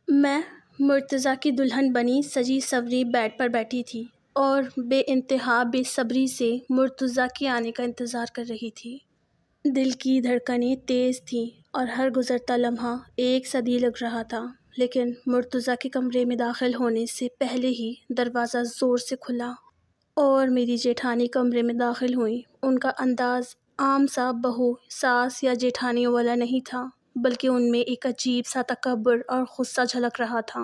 میں مرتضیٰ کی دلہن بنی سجی سوری بیڈ پر بیٹھی تھی اور بے انتہا بے صبری سے مرتضیٰ کے آنے کا انتظار کر رہی تھی۔ دل کی دھڑکنیں تیز تھیں اور ہر گزرتا لمحہ ایک صدی لگ رہا تھا، لیکن مرتضیٰ کے کمرے میں داخل ہونے سے پہلے ہی دروازہ زور سے کھلا اور میری جیٹھانی کمرے میں داخل ہوئیں۔ ان کا انداز عام سا بہو، ساس یا جیٹھانیوں والا نہیں تھا، بلکہ ان میں ایک عجیب سا تکبر اور غصہ جھلک رہا تھا۔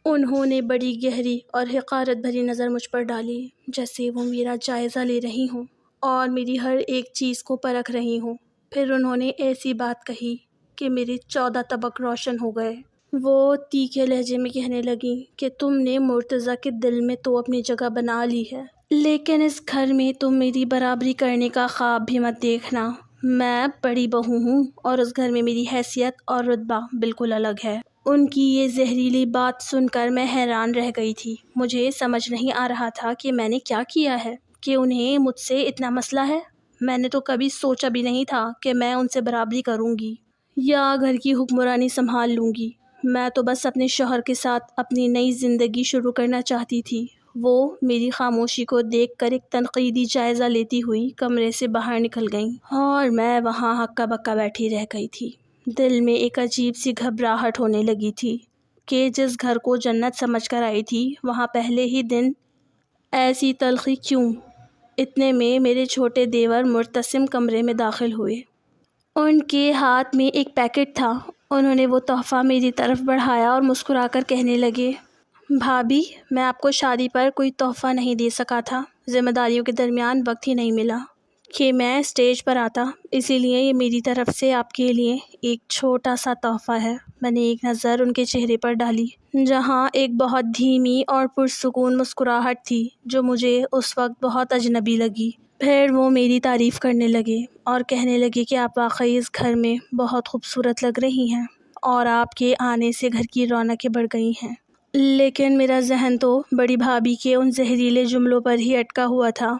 انہوں نے بڑی گہری اور حقارت بھری نظر مجھ پر ڈالی، جیسے وہ میرا جائزہ لے رہی ہوں اور میری ہر ایک چیز کو پرکھ رہی ہوں۔ پھر انہوں نے ایسی بات کہی کہ میرے 14 طبق روشن ہو گئے۔ وہ تیکھے لہجے میں کہنے لگیں کہ تم نے مرتضیٰ کے دل میں تو اپنی جگہ بنا لی ہے، لیکن اس گھر میں تم میری برابری کرنے کا خواب بھی مت دیکھنا۔ میں بڑی بہو ہوں اور اس گھر میں میری حیثیت اور رتبہ بالکل الگ ہے۔ ان کی یہ زہریلی بات سن کر میں حیران رہ گئی تھی۔ مجھے سمجھ نہیں آ رہا تھا کہ میں نے کیا کیا ہے کہ انہیں مجھ سے اتنا مسئلہ ہے۔ میں نے تو کبھی سوچا بھی نہیں تھا کہ میں ان سے برابری کروں گی یا گھر کی حکمرانی سنبھال لوں گی۔ میں تو بس اپنے شوہر کے ساتھ اپنی نئی زندگی شروع کرنا چاہتی تھی۔ وہ میری خاموشی کو دیکھ کر ایک تنقیدی جائزہ لیتی ہوئی کمرے سے باہر نکل گئیں اور میں وہاں ہکا بکا بیٹھی رہ گئی تھی۔ دل میں ایک عجیب سی گھبراہٹ ہونے لگی تھی کہ جس گھر کو جنت سمجھ کر آئی تھی وہاں پہلے ہی دن ایسی تلخی کیوں؟ اتنے میں میرے چھوٹے دیور مرتسم کمرے میں داخل ہوئے۔ ان کے ہاتھ میں ایک پیکٹ تھا۔ انہوں نے وہ تحفہ میری طرف بڑھایا اور مسکرا کر کہنے لگے، بھابھی، میں آپ کو شادی پر کوئی تحفہ نہیں دے سکا تھا۔ ذمہ داریوں کے درمیان وقت ہی نہیں ملا کہ میں اسٹیج پر آتا، اسی لیے یہ میری طرف سے آپ کے لیے ایک چھوٹا سا تحفہ ہے۔ میں نے ایک نظر ان کے چہرے پر ڈالی، جہاں ایک بہت دھیمی اور پرسکون مسکراہٹ تھی جو مجھے اس وقت بہت اجنبی لگی۔ پھر وہ میری تعریف کرنے لگے اور کہنے لگے کہ آپ واقعی اس گھر میں بہت خوبصورت لگ رہی ہیں اور آپ کے آنے سے گھر کی رونقیں بڑھ گئی ہیں۔ لیکن میرا ذہن تو بڑی بھابھی کے ان زہریلے جملوں پر ہی اٹکا ہوا تھا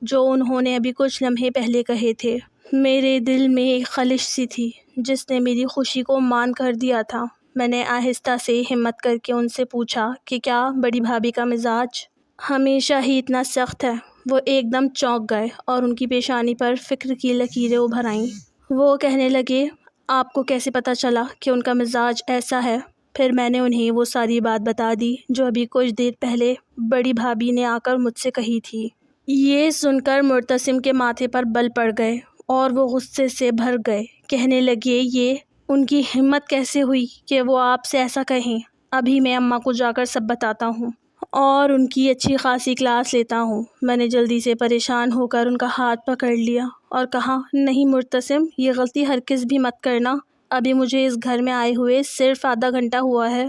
جو انہوں نے ابھی کچھ لمحے پہلے کہے تھے۔ میرے دل میں ایک خلش سی تھی جس نے میری خوشی کو مان کر دیا تھا۔ میں نے آہستہ سے ہمت کر کے ان سے پوچھا کہ کیا بڑی بھابھی کا مزاج ہمیشہ ہی اتنا سخت ہے؟ وہ ایک دم چونک گئے اور ان کی پیشانی پر فکر کی لکیریں ابھر آئیں۔ وہ کہنے لگے، آپ کو کیسے پتہ چلا کہ ان کا مزاج ایسا ہے؟ پھر میں نے انہیں وہ ساری بات بتا دی جو ابھی کچھ دیر پہلے بڑی بھابھی نے آ کر مجھ سے کہی تھی۔ یہ سن کر مرتسم کے ماتھے پر بل پڑ گئے اور وہ غصے سے بھر گئے۔ کہنے لگے، یہ ان کی ہمت کیسے ہوئی کہ وہ آپ سے ایسا کہیں؟ ابھی میں اماں کو جا کر سب بتاتا ہوں اور ان کی اچھی خاصی کلاس لیتا ہوں۔ میں نے جلدی سے پریشان ہو کر ان کا ہاتھ پکڑ لیا اور کہا، نہیں مرتسم، یہ غلطی ہرگز بھی مت کرنا۔ ابھی مجھے اس گھر میں آئے ہوئے صرف آدھا گھنٹہ ہوا ہے۔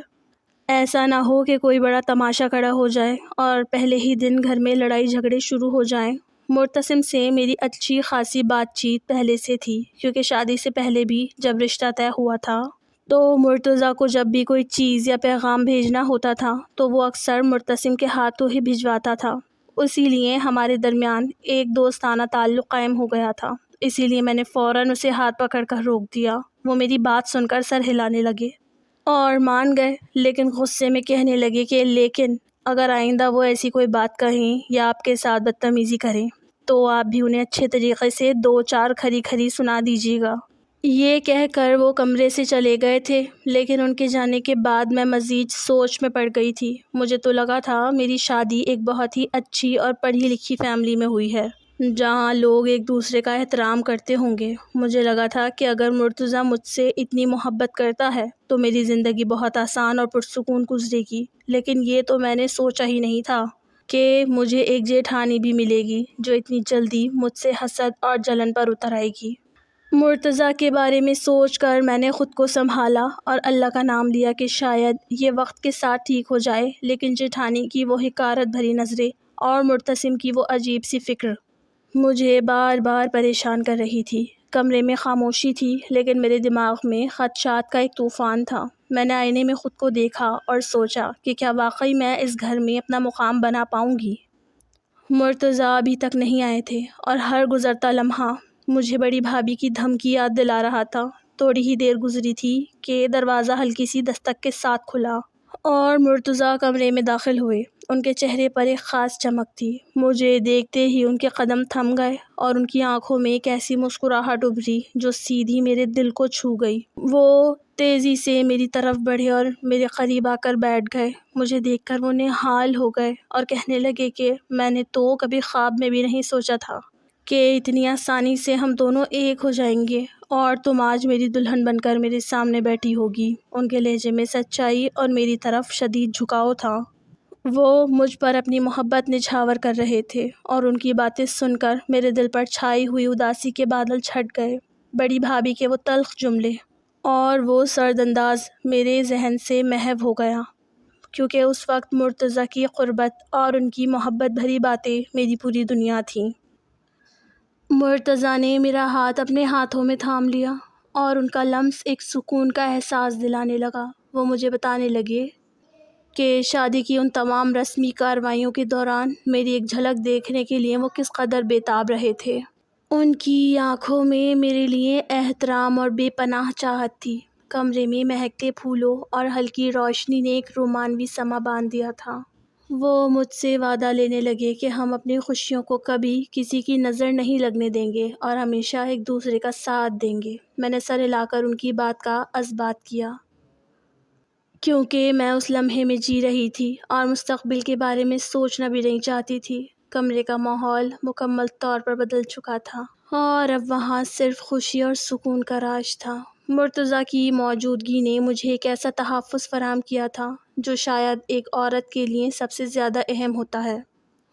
ایسا نہ ہو کہ کوئی بڑا تماشا کھڑا ہو جائے اور پہلے ہی دن گھر میں لڑائی جھگڑے شروع ہو جائیں۔ مرتسم سے میری اچھی خاصی بات چیت پہلے سے تھی، کیونکہ شادی سے پہلے بھی جب رشتہ طے ہوا تھا تو مرتضیٰ کو جب بھی کوئی چیز یا پیغام بھیجنا ہوتا تھا تو وہ اکثر مرتسم کے ہاتھوں ہی بھجواتا تھا۔ اسی لیے ہمارے درمیان ایک دوستانہ تعلق قائم ہو گیا تھا۔ اسی لیے میں نے فوراً اسے ہاتھ پکڑ کر روک دیا۔ وہ میری بات سن کر سر ہلانے لگے اور مان گئے، لیکن غصے میں کہنے لگے کہ لیکن اگر آئندہ وہ ایسی کوئی بات کہیں یا آپ کے ساتھ بدتمیزی کریں تو آپ بھی انہیں اچھے طریقے سے 2-4 کھری کھری سنا دیجیے گا۔ یہ کہہ کر وہ کمرے سے چلے گئے تھے، لیکن ان کے جانے کے بعد میں مزید سوچ میں پڑ گئی تھی۔ مجھے تو لگا تھا میری شادی ایک بہت ہی اچھی اور پڑھی لکھی فیملی میں ہوئی ہے، جہاں لوگ ایک دوسرے کا احترام کرتے ہوں گے۔ مجھے لگا تھا کہ اگر مرتضیٰ مجھ سے اتنی محبت کرتا ہے تو میری زندگی بہت آسان اور پرسکون گزرے گی، لیکن یہ تو میں نے سوچا ہی نہیں تھا کہ مجھے ایک جیٹھانی بھی ملے گی جو اتنی جلدی مجھ سے حسد اور جلن پر اتر آئے گی۔ مرتضیٰ کے بارے میں سوچ کر میں نے خود کو سنبھالا اور اللہ کا نام لیا کہ شاید یہ وقت کے ساتھ ٹھیک ہو جائے، لیکن جیٹھانی کی وہ حقارت بھری نظریں اور مرتسم کی وہ عجیب سی فکر مجھے بار بار پریشان کر رہی تھی۔ کمرے میں خاموشی تھی، لیکن میرے دماغ میں خدشات کا ایک طوفان تھا۔ میں نے آئینے میں خود کو دیکھا اور سوچا کہ کیا واقعی میں اس گھر میں اپنا مقام بنا پاؤں گی؟ مرتضیٰ ابھی تک نہیں آئے تھے اور ہر گزرتا لمحہ مجھے بڑی بھابھی کی دھمکی یاد دلا رہا تھا تھوڑی ہی دیر گزری تھی کہ دروازہ ہلکی سی دستک کے ساتھ کھلا اور مرتضیٰ کمرے میں داخل ہوئے۔ ان کے چہرے پر ایک خاص چمک تھی۔ مجھے دیکھتے ہی ان کے قدم تھم گئے اور ان کی آنکھوں میں ایک ایسی مسکراہٹ ابھری جو سیدھی میرے دل کو چھو گئی۔ وہ تیزی سے میری طرف بڑھے اور میرے قریب آ کر بیٹھ گئے۔ مجھے دیکھ کر وہ نہال ہو گئے اور کہنے لگے کہ میں نے تو کبھی خواب میں بھی نہیں سوچا تھا کہ اتنی آسانی سے ہم دونوں ایک ہو جائیں گے اور تم آج میری دلہن بن کر میرے سامنے بیٹھی ہوگی۔ ان کے لہجے میں سچائی اور میری طرف شدید جھکاؤ تھا۔ وہ مجھ پر اپنی محبت نچھاور کر رہے تھے اور ان کی باتیں سن کر میرے دل پر چھائی ہوئی اداسی کے بادل چھٹ گئے۔ بڑی بھابھی کے وہ تلخ جملے اور وہ سرد انداز میرے ذہن سے محو ہو گیا، کیونکہ اس وقت مرتضیٰ کی قربت اور ان کی محبت بھری باتیں میری پوری دنیا تھیں۔ مرتضیٰ نے میرا ہاتھ اپنے ہاتھوں میں تھام لیا اور ان کا لمس ایک سکون کا احساس دلانے لگا۔ وہ مجھے بتانے لگے کہ شادی کی ان تمام رسمی کارروائیوں کے دوران میری ایک جھلک دیکھنے کے لیے وہ کس قدر بےتاب رہے تھے۔ ان کی آنکھوں میں میرے لیے احترام اور بے پناہ چاہت تھی۔ کمرے میں مہکتے پھولوں اور ہلکی روشنی نے ایک رومانوی سما باندھ دیا تھا۔ وہ مجھ سے وعدہ لینے لگے کہ ہم اپنی خوشیوں کو کبھی کسی کی نظر نہیں لگنے دیں گے اور ہمیشہ ایک دوسرے کا ساتھ دیں گے۔ میں نے سر ہلا کر ان کی بات کا اثبات کیا، کیونکہ میں اس لمحے میں جی رہی تھی اور مستقبل کے بارے میں سوچنا بھی نہیں چاہتی تھی۔ کمرے کا ماحول مکمل طور پر بدل چکا تھا اور اب وہاں صرف خوشی اور سکون کا راج تھا۔ مرتضیٰ کی موجودگی نے مجھے ایک ایسا تحفظ فراہم کیا تھا جو شاید ایک عورت کے لیے سب سے زیادہ اہم ہوتا ہے۔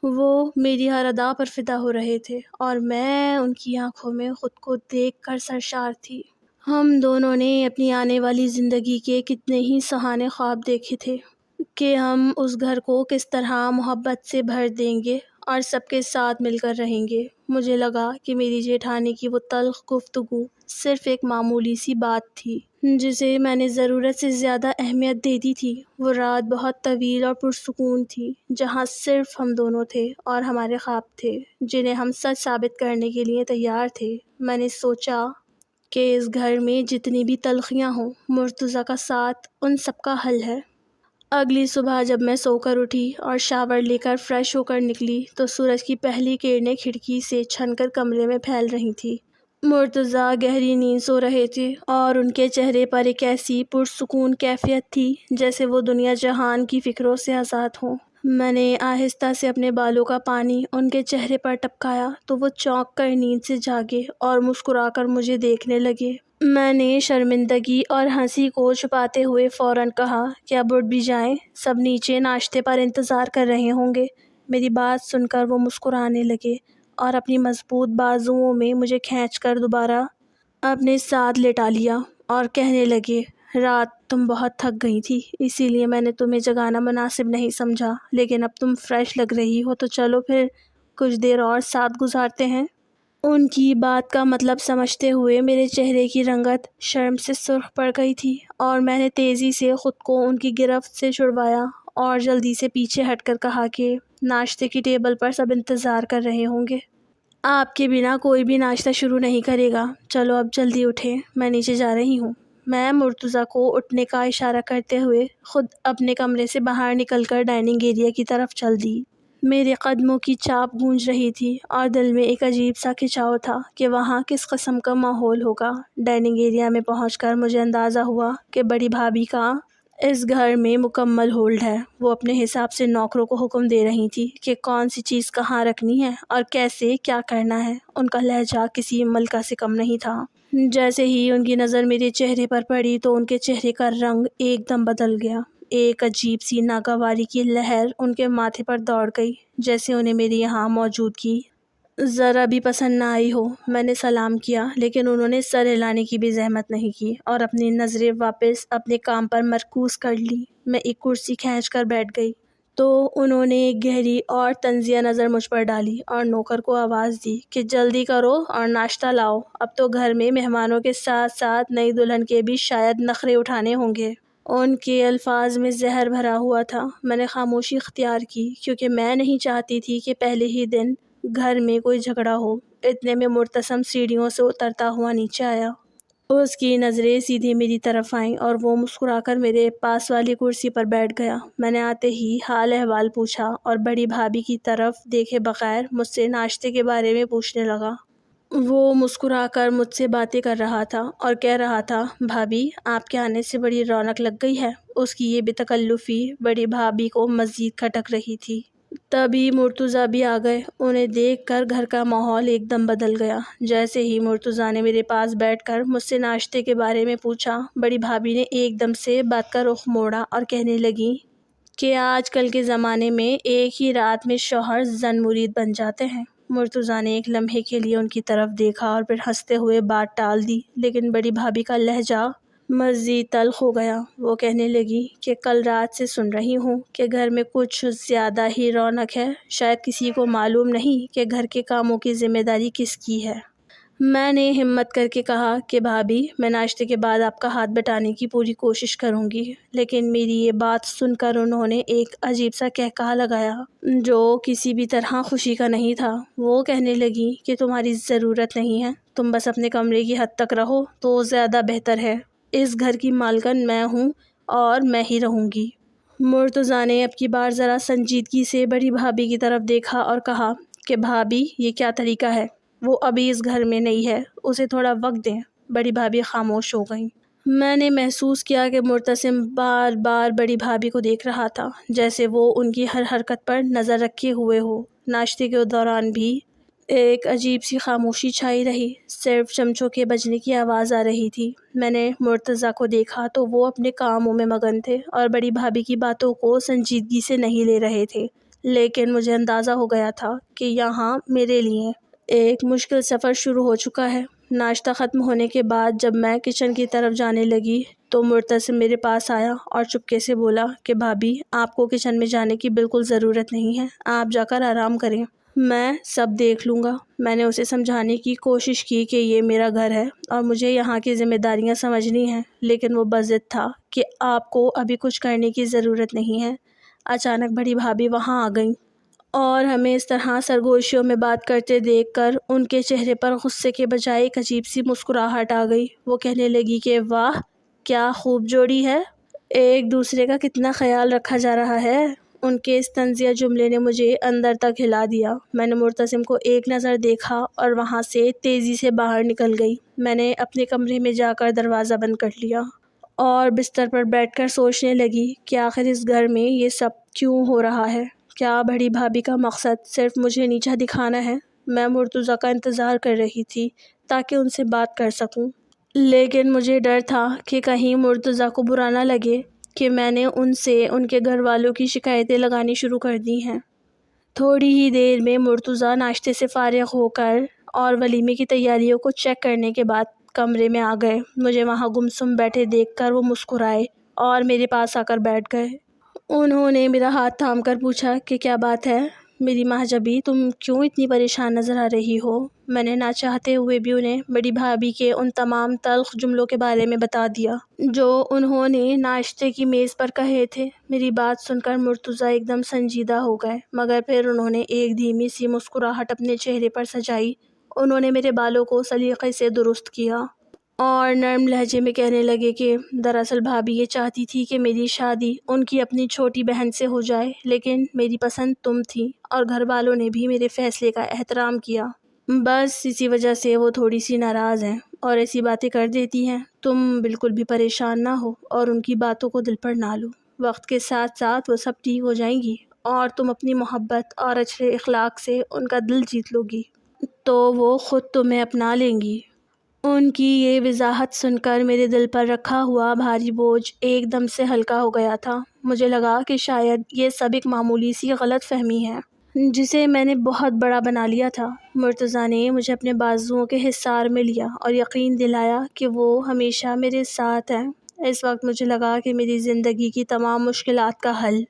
وہ میری ہر ادا پر فدا ہو رہے تھے اور میں ان کی آنکھوں میں خود کو دیکھ کر سرشار تھی۔ ہم دونوں نے اپنی آنے والی زندگی کے کتنے ہی سہانے خواب دیکھے تھے کہ ہم اس گھر کو کس طرح محبت سے بھر دیں گے اور سب کے ساتھ مل کر رہیں گے۔ مجھے لگا کہ میری جیٹھانی کی وہ تلخ گفتگو صرف ایک معمولی سی بات تھی جسے میں نے ضرورت سے زیادہ اہمیت دے دی تھی۔ وہ رات بہت طویل اور پرسکون تھی جہاں صرف ہم دونوں تھے اور ہمارے خواب تھے جنہیں ہم سچ ثابت کرنے کے لیے تیار تھے۔ میں نے سوچا کہ اس گھر میں جتنی بھی تلخیاں ہوں، مرتضیٰ کا ساتھ ان سب کا حل ہے۔ اگلی صبح جب میں سو کر اٹھی اور شاور لے کر فریش ہو کر نکلی تو سورج کی پہلی کرنیں کھڑکی سے چھن کر کمرے میں پھیل رہی تھیں۔ مرتضیٰ گہری نیند سو رہے تھے اور ان کے چہرے پر ایک ایسی پرسکون کیفیت تھی جیسے وہ دنیا جہان کی فکروں سے آزاد ہوں۔ میں نے آہستہ سے اپنے بالوں کا پانی ان کے چہرے پر ٹپکایا تو وہ چونک کر نیند سے جاگے اور مسکرا کر مجھے دیکھنے لگے۔ میں نے شرمندگی اور ہنسی کو چھپاتے ہوئے فوراً کہا کہ اب اٹھ بھی جائیں، سب نیچے ناشتے پر انتظار کر رہے ہوں گے۔ میری بات سن کر وہ مسکرانے لگے اور اپنی مضبوط بازوؤں میں مجھے کھینچ کر دوبارہ اپنے ساتھ لٹا لیا اور کہنے لگے، رات تم بہت تھک گئی تھی، اسی لیے میں نے تمہیں جگانا مناسب نہیں سمجھا، لیکن اب تم فریش لگ رہی ہو تو چلو پھر کچھ دیر اور ساتھ گزارتے ہیں۔ ان کی بات کا مطلب سمجھتے ہوئے میرے چہرے کی رنگت شرم سے سرخ پڑ گئی تھی اور میں نے تیزی سے خود کو ان کی گرفت سے چھڑوایا اور جلدی سے پیچھے ہٹ کر کہا کہ ناشتے کی ٹیبل پر سب انتظار کر رہے ہوں گے، آپ کے بنا کوئی بھی ناشتہ شروع نہیں کرے گا، چلو اب جلدی اٹھیں، میں نیچے جا رہی ہوں۔ میں مرتضیٰ کو اٹھنے کا اشارہ کرتے ہوئے خود اپنے کمرے سے باہر نکل کر ڈائننگ ایریا کی طرف چل دی۔ میرے قدموں کی چاپ گونج رہی تھی اور دل میں ایک عجیب سا کھچاؤ تھا کہ وہاں کس قسم کا ماحول ہوگا۔ ڈائننگ ایریا میں پہنچ کر مجھے اندازہ ہوا کہ بڑی بھابھی کا اس گھر میں مکمل ہولڈ ہے۔ وہ اپنے حساب سے نوکروں کو حکم دے رہی تھی کہ کون سی چیز کہاں رکھنی ہے اور کیسے کیا کرنا ہے۔ ان کا لہجہ کسی ملکہ سے کم نہیں تھا۔ جیسے ہی ان کی نظر میرے چہرے پر پڑی تو ان کے چہرے کا رنگ ایک دم بدل گیا۔ ایک عجیب سی ناگواری کی لہر ان کے ماتھے پر دوڑ گئی، جیسے انہیں میری یہاں موجودگی ذرا بھی پسند نہ آئی ہو۔ میں نے سلام کیا لیکن انہوں نے سر ہلانے کی بھی زحمت نہیں کی اور اپنی نظریں واپس اپنے کام پر مرکوز کر لی۔ میں ایک کرسی کھینچ کر بیٹھ گئی تو انہوں نے ایک گہری اور طنزیہ نظر مجھ پر ڈالی اور نوکر کو آواز دی کہ جلدی کرو اور ناشتہ لاؤ، اب تو گھر میں مہمانوں کے ساتھ ساتھ نئی دلہن کے بھی شاید نخرے اٹھانے ہوں گے۔ ان کے الفاظ میں زہر بھرا ہوا تھا۔ میں نے خاموشی اختیار کی کیونکہ میں نہیں چاہتی تھی کہ پہلے ہی دن گھر میں کوئی جھگڑا ہو۔ اتنے میں مرتسم سیڑھیوں سے اترتا ہوا نیچے آیا۔ اس کی نظریں سیدھی میری طرف آئیں اور وہ مسکرا کر میرے پاس والی کرسی پر بیٹھ گیا۔ میں نے آتے ہی حال احوال پوچھا اور بڑی بھابھی کی طرف دیکھے بغیر مجھ سے ناشتے کے بارے میں پوچھنے لگا۔ وہ مسکرا کر مجھ سے باتیں کر رہا تھا اور کہہ رہا تھا، بھابھی آپ کے آنے سے بڑی رونق لگ گئی ہے۔ اس کی یہ بے تکلفی بڑی بھابھی کو مزید کھٹک رہی تھی۔ تبھی مرتضیٰ بھی آ گئے۔ انہیں دیکھ کر گھر کا ماحول ایک دم بدل گیا۔ جیسے ہی مرتضیٰ نے میرے پاس بیٹھ کر مجھ سے ناشتے کے بارے میں پوچھا، بڑی بھابھی نے ایک دم سے بات کا رخ موڑا اور کہنے لگی کہ آج کل کے زمانے میں ایک ہی رات میں شوہر زن مرید بن جاتے ہیں۔ مرتضیٰ نے ایک لمحے کے لیے ان کی طرف دیکھا اور پھر ہنستے ہوئے بات ٹال دی، لیکن بڑی بھابھی کا لہجہ مزید تلخ ہو گیا۔ وہ کہنے لگی کہ کل رات سے سن رہی ہوں کہ گھر میں کچھ زیادہ ہی رونق ہے۔ شاید کسی کو معلوم نہیں کہ گھر کے کاموں کی ذمہ داری کس کی ہے۔ میں نے ہمت کر کے کہا کہ بھابھی، میں ناشتے کے بعد آپ کا ہاتھ بٹانے کی پوری کوشش کروں گی، لیکن میری یہ بات سن کر انہوں نے ایک عجیب سا قہقہہ لگایا جو کسی بھی طرح خوشی کا نہیں تھا۔ وہ کہنے لگی کہ تمہاری ضرورت نہیں ہے، تم بس اپنے کمرے کی حد تک رہو تو زیادہ بہتر ہے۔ اس گھر کی مالکن میں ہوں اور میں ہی رہوں گی۔ مرتضیٰ نے اب کی بار ذرا سنجیدگی سے بڑی بھابھی کی طرف دیکھا اور کہا کہ بھابھی، یہ کیا طریقہ ہے؟ وہ ابھی اس گھر میں نہیں ہے، اسے تھوڑا وقت دیں۔ بڑی بھابھی خاموش ہو گئیں۔ میں نے محسوس کیا کہ مرتسم بار بار بڑی بھابھی کو دیکھ رہا تھا، جیسے وہ ان کی ہر حرکت پر نظر رکھے ہوئے ہو۔ ناشتے کے دوران بھی ایک عجیب سی خاموشی چھائی رہی، صرف چمچوں کے بجنے کی آواز آ رہی تھی۔ میں نے مرتضیٰ کو دیکھا تو وہ اپنے کاموں میں مگن تھے اور بڑی بھابھی کی باتوں کو سنجیدگی سے نہیں لے رہے تھے، لیکن مجھے اندازہ ہو گیا تھا کہ یہاں میرے لیے ایک مشکل سفر شروع ہو چکا ہے۔ ناشتہ ختم ہونے کے بعد جب میں کچن کی طرف جانے لگی تو مرتسم میرے پاس آیا اور چپکے سے بولا کہ بھابھی، آپ کو کچن میں جانے کی بالکل ضرورت نہیں ہے، آپ جا کر آرام کریں، میں سب دیکھ لوں گا۔ میں نے اسے سمجھانے کی کوشش کی کہ یہ میرا گھر ہے اور مجھے یہاں کی ذمہ داریاں سمجھنی ہیں، لیکن وہ بضد تھا کہ آپ کو ابھی کچھ کرنے کی ضرورت نہیں ہے۔ اچانک بڑی بھابھی وہاں آ گئیں اور ہمیں اس طرح سرگوشیوں میں بات کرتے دیکھ کر ان کے چہرے پر غصے کے بجائے ایک عجیب سی مسکراہٹ آ گئی۔ وہ کہنے لگی کہ واہ، کیا خوب جوڑی ہے، ایک دوسرے کا کتنا خیال رکھا جا رہا ہے۔ ان کے اس طنزیہ جملے نے مجھے اندر تک ہلا دیا۔ میں نے مرتسم کو ایک نظر دیکھا اور وہاں سے تیزی سے باہر نکل گئی۔ میں نے اپنے کمرے میں جا کر دروازہ بند کر لیا اور بستر پر بیٹھ کر سوچنے لگی کہ آخر اس گھر میں یہ سب کیوں ہو رہا ہے؟ کیا بڑی بھابھی کا مقصد صرف مجھے نیچا دکھانا ہے؟ میں مرتضیٰ کا انتظار کر رہی تھی تاکہ ان سے بات کر سکوں، لیکن مجھے ڈر تھا کہ کہیں مرتضیٰ کو برا نہ لگے کہ میں نے ان سے ان کے گھر والوں کی شکایتیں لگانی شروع کر دی ہیں۔ تھوڑی ہی دیر میں مرتضیٰ ناشتے سے فارغ ہو کر اور ولیمے کی تیاریوں کو چیک کرنے کے بعد کمرے میں آ گئے۔ مجھے وہاں گمسم بیٹھے دیکھ کر وہ مسکرائے اور میرے پاس آ کر بیٹھ گئے۔ انہوں نے میرا ہاتھ تھام کر پوچھا کہ کیا بات ہے میری مہجبی، تم کیوں اتنی پریشان نظر آ رہی ہو؟ میں نے نہ چاہتے ہوئے بھی انہیں بڑی بھابھی کے ان تمام تلخ جملوں کے بارے میں بتا دیا جو انہوں نے ناشتے کی میز پر کہے تھے۔ میری بات سن کر مرتضیٰ ایک دم سنجیدہ ہو گئے، مگر پھر انہوں نے ایک دھیمی سی مسکراہٹ اپنے چہرے پر سجائی۔ انہوں نے میرے بالوں کو سلیقے سے درست کیا اور نرم لہجے میں کہنے لگے کہ دراصل بھابھی یہ چاہتی تھی کہ میری شادی ان کی اپنی چھوٹی بہن سے ہو جائے، لیکن میری پسند تم تھی اور گھر والوں نے بھی میرے فیصلے کا احترام کیا۔ بس اسی وجہ سے وہ تھوڑی سی ناراض ہیں اور ایسی باتیں کر دیتی ہیں۔ تم بالکل بھی پریشان نہ ہو اور ان کی باتوں کو دل پر نہ لو، وقت کے ساتھ ساتھ وہ سب ٹھیک ہو جائیں گی اور تم اپنی محبت اور اچھے اخلاق سے ان کا دل جیت لو گی تو وہ خود تمہیں اپنا لیں گی۔ ان کی یہ وضاحت سن کر میرے دل پر رکھا ہوا بھاری بوجھ ایک دم سے ہلکا ہو گیا تھا۔ مجھے لگا کہ شاید یہ سب ایک معمولی سی غلط فہمی ہے جسے میں نے بہت بڑا بنا لیا تھا۔ مرتضیٰ نے مجھے اپنے بازوؤں کے حصار میں لیا اور یقین دلایا کہ وہ ہمیشہ میرے ساتھ ہیں۔ اس وقت مجھے لگا کہ میری زندگی کی تمام مشکلات کا حل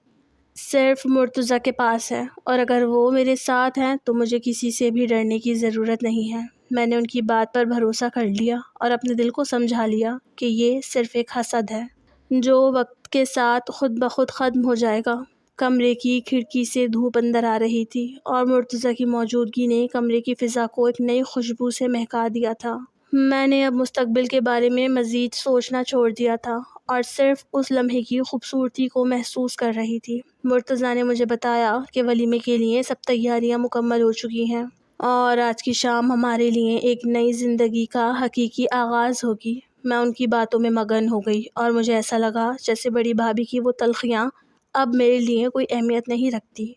صرف مرتضیٰ کے پاس ہے، اور اگر وہ میرے ساتھ ہیں تو مجھے کسی سے بھی ڈرنے کی ضرورت نہیں ہے۔ میں نے ان کی بات پر بھروسہ کر لیا اور اپنے دل کو سمجھا لیا کہ یہ صرف ایک حسد ہے جو وقت کے ساتھ خود بخود ختم ہو جائے گا۔ کمرے کی کھڑکی سے دھوپ اندر آ رہی تھی اور مرتضیٰ کی موجودگی نے کمرے کی فضا کو ایک نئی خوشبو سے مہکا دیا تھا۔ میں نے اب مستقبل کے بارے میں مزید سوچنا چھوڑ دیا تھا اور صرف اس لمحے کی خوبصورتی کو محسوس کر رہی تھی۔ مرتضیٰ نے مجھے بتایا کہ ولیمے کے لیے سب تیاریاں مکمل ہو چکی ہیں اور آج کی شام ہمارے لیے ایک نئی زندگی کا حقیقی آغاز ہوگی۔ میں ان کی باتوں میں مگن ہو گئی اور مجھے ایسا لگا جیسے بڑی بھابھی کی وہ تلخیاں اب میرے لیے کوئی اہمیت نہیں رکھتی۔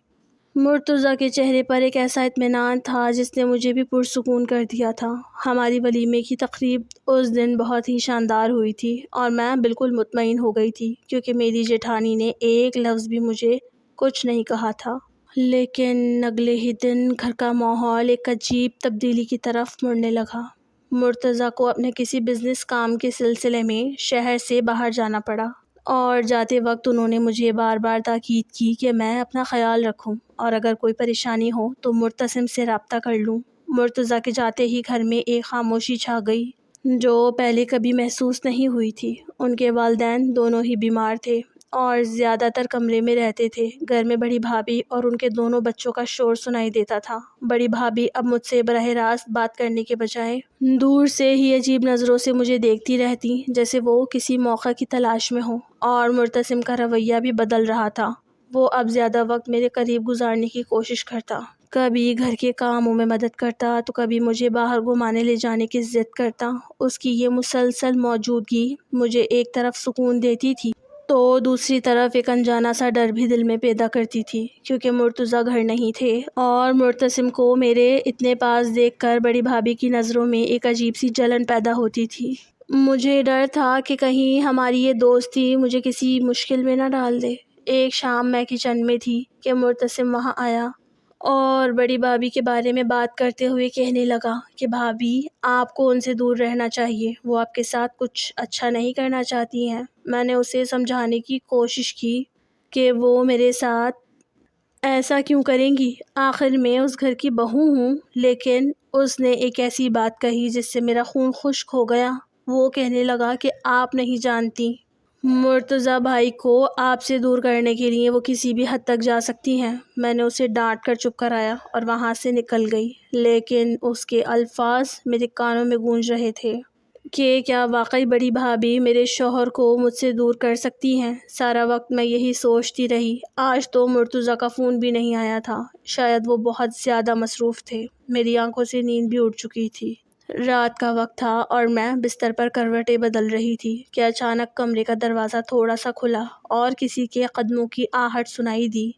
مرتضیٰ کے چہرے پر ایک ایسا اطمینان تھا جس نے مجھے بھی پرسکون کر دیا تھا۔ ہماری ولیمے کی تقریب اس دن بہت ہی شاندار ہوئی تھی اور میں بالکل مطمئن ہو گئی تھی کیونکہ میری جیٹھانی نے ایک لفظ بھی مجھے کچھ نہیں کہا تھا۔ لیکن اگلے ہی دن گھر کا ماحول ایک عجیب تبدیلی کی طرف مڑنے لگا۔ مرتضیٰ کو اپنے کسی بزنس کام کے سلسلے میں شہر سے باہر جانا پڑا اور جاتے وقت انہوں نے مجھے بار بار تاکید کی کہ میں اپنا خیال رکھوں اور اگر کوئی پریشانی ہو تو مرتسم سے رابطہ کر لوں۔ مرتضیٰ کے جاتے ہی گھر میں ایک خاموشی چھا گئی جو پہلے کبھی محسوس نہیں ہوئی تھی۔ ان کے والدین دونوں ہی بیمار تھے اور زیادہ تر کمرے میں رہتے تھے۔ گھر میں بڑی بھابھی اور ان کے دونوں بچوں کا شور سنائی دیتا تھا۔ بڑی بھابھی اب مجھ سے براہ راست بات کرنے کے بجائے دور سے ہی عجیب نظروں سے مجھے دیکھتی رہتی جیسے وہ کسی موقع کی تلاش میں ہو، اور مرتسم کا رویہ بھی بدل رہا تھا۔ وہ اب زیادہ وقت میرے قریب گزارنے کی کوشش کرتا، کبھی گھر کے کاموں میں مدد کرتا تو کبھی مجھے باہر گھمانے لے جانے کی ضد کرتا۔ اس کی یہ مسلسل موجودگی مجھے ایک طرف سکون دیتی تھی تو دوسری طرف ایک انجانا سا ڈر بھی دل میں پیدا کرتی تھی کیونکہ مرتضیٰ گھر نہیں تھے اور مرتسم کو میرے اتنے پاس دیکھ کر بڑی بھابھی کی نظروں میں ایک عجیب سی جلن پیدا ہوتی تھی۔ مجھے ڈر تھا کہ کہیں ہماری یہ دوستی مجھے کسی مشکل میں نہ ڈال دے۔ ایک شام میں کچن میں تھی کہ مرتسم وہاں آیا اور بڑی بھابھی کے بارے میں بات کرتے ہوئے کہنے لگا کہ بھابھی آپ کو ان سے دور رہنا چاہیے، وہ آپ کے ساتھ کچھ اچھا نہیں کرنا چاہتی ہیں۔ میں نے اسے سمجھانے کی کوشش کی کہ وہ میرے ساتھ ایسا کیوں کریں گی، آخر میں اس گھر کی بہو ہوں، لیکن اس نے ایک ایسی بات کہی جس سے میرا خون خشک ہو گیا۔ وہ کہنے لگا کہ آپ نہیں جانتی، مرتضیٰ بھائی کو آپ سے دور کرنے کے لیے وہ کسی بھی حد تک جا سکتی ہیں۔ میں نے اسے ڈانٹ کر چپ کرایا اور وہاں سے نکل گئی، لیکن اس کے الفاظ میرے کانوں میں گونج رہے تھے کہ کیا واقعی بڑی بھابھی میرے شوہر کو مجھ سے دور کر سکتی ہیں۔ سارا وقت میں یہی سوچتی رہی۔ آج تو مرتضیٰ کا فون بھی نہیں آیا تھا، شاید وہ بہت زیادہ مصروف تھے۔ میری آنکھوں سے نیند بھی اڑ چکی تھی۔ رات کا وقت تھا اور میں بستر پر کروٹیں بدل رہی تھی کہ اچانک کمرے کا دروازہ تھوڑا سا کھلا اور کسی کے قدموں کی آہٹ سنائی دی۔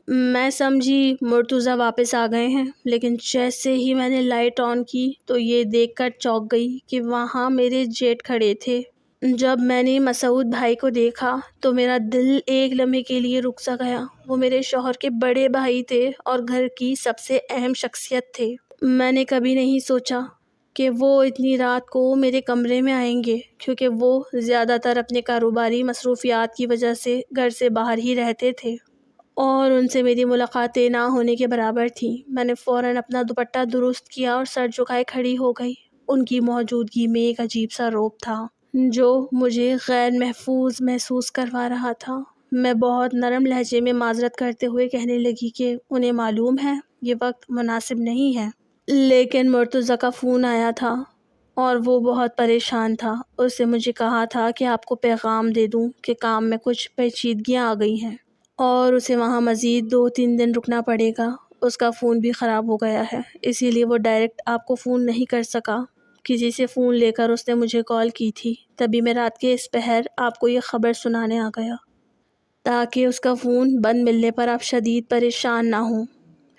میں سمجھی مرتضیٰ واپس آ گئے ہیں، لیکن جیسے ہی میں نے لائٹ آن کی تو یہ دیکھ کر چونک گئی کہ وہاں میرے جیٹ کھڑے تھے۔ جب میں نے مسعود بھائی کو دیکھا تو میرا دل ایک لمحے کے لیے رک سا گیا۔ وہ میرے شوہر کے بڑے بھائی تھے اور گھر کی سب سے اہم شخصیت تھے۔ میں نے کبھی نہیں سوچا کہ وہ اتنی رات کو میرے کمرے میں آئیں گے کیونکہ وہ زیادہ تر اپنے کاروباری مصروفیات کی وجہ سے گھر سے باہر ہی رہتے تھے اور ان سے میری ملاقاتیں نہ ہونے کے برابر تھیں۔ میں نے فوراً اپنا دوپٹہ درست کیا اور سر جھکائے کھڑی ہو گئی۔ ان کی موجودگی میں ایک عجیب سا رعب تھا جو مجھے غیر محفوظ محسوس کروا رہا تھا۔ میں بہت نرم لہجے میں معذرت کرتے ہوئے کہنے لگی کہ انہیں معلوم ہے یہ وقت مناسب نہیں ہے، لیکن مرتضیٰ کا فون آیا تھا اور وہ بہت پریشان تھا۔ اس نے مجھے کہا تھا کہ آپ کو پیغام دے دوں کہ کام میں کچھ پیچیدگیاں آ گئی ہیں اور اسے وہاں مزید 2-3 دن رکنا پڑے گا۔ اس کا فون بھی خراب ہو گیا ہے، اسی لیے وہ ڈائریکٹ آپ کو فون نہیں کر سکا۔ کسی سے فون لے کر اس نے مجھے کال کی تھی، تبھی میں رات کے اس پہر آپ کو یہ خبر سنانے آ گیا تاکہ اس کا فون بند ملنے پر آپ شدید پریشان نہ ہوں۔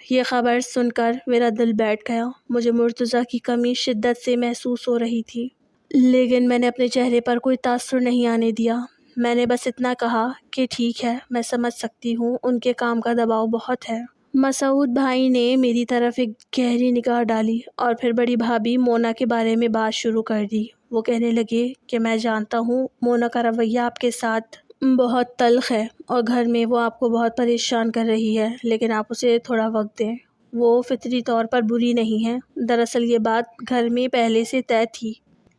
یہ خبر سن کر میرا دل بیٹھ گیا۔ مجھے مرتضیٰ کی کمی شدت سے محسوس ہو رہی تھی، لیکن میں نے اپنے چہرے پر کوئی تاثر نہیں آنے دیا۔ میں نے بس اتنا کہا کہ ٹھیک ہے، میں سمجھ سکتی ہوں ان کے کام کا دباؤ بہت ہے۔ مسعود بھائی نے میری طرف ایک گہری نگاہ ڈالی اور پھر بڑی بھابھی مونا کے بارے میں بات شروع کر دی۔ وہ کہنے لگے کہ میں جانتا ہوں مونا کا رویہ آپ کے ساتھ بہت تلخ ہے اور گھر میں وہ آپ کو بہت پریشان کر رہی ہے، لیکن آپ اسے تھوڑا وقت دیں، وہ فطری طور پر بری نہیں ہے۔ دراصل یہ بات گھر میں پہلے سے طے تھی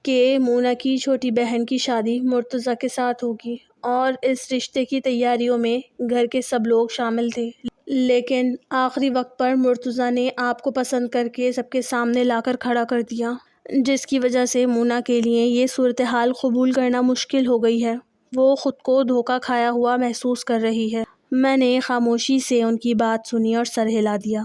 کہ مونا کی چھوٹی بہن کی شادی مرتضیٰ کے ساتھ ہوگی اور اس رشتے کی تیاریوں میں گھر کے سب لوگ شامل تھے، لیکن آخری وقت پر مرتضیٰ نے آپ کو پسند کر کے سب کے سامنے لا کر کھڑا کر دیا۔ جس کی وجہ سے مونا کے لیے یہ صورتحال قبول کرنا مشکل ہو گئی ہے۔ وہ خود کو دھوکہ کھایا ہوا محسوس کر رہی ہے۔ میں نے خاموشی سے ان کی بات سنی اور سر ہلا دیا۔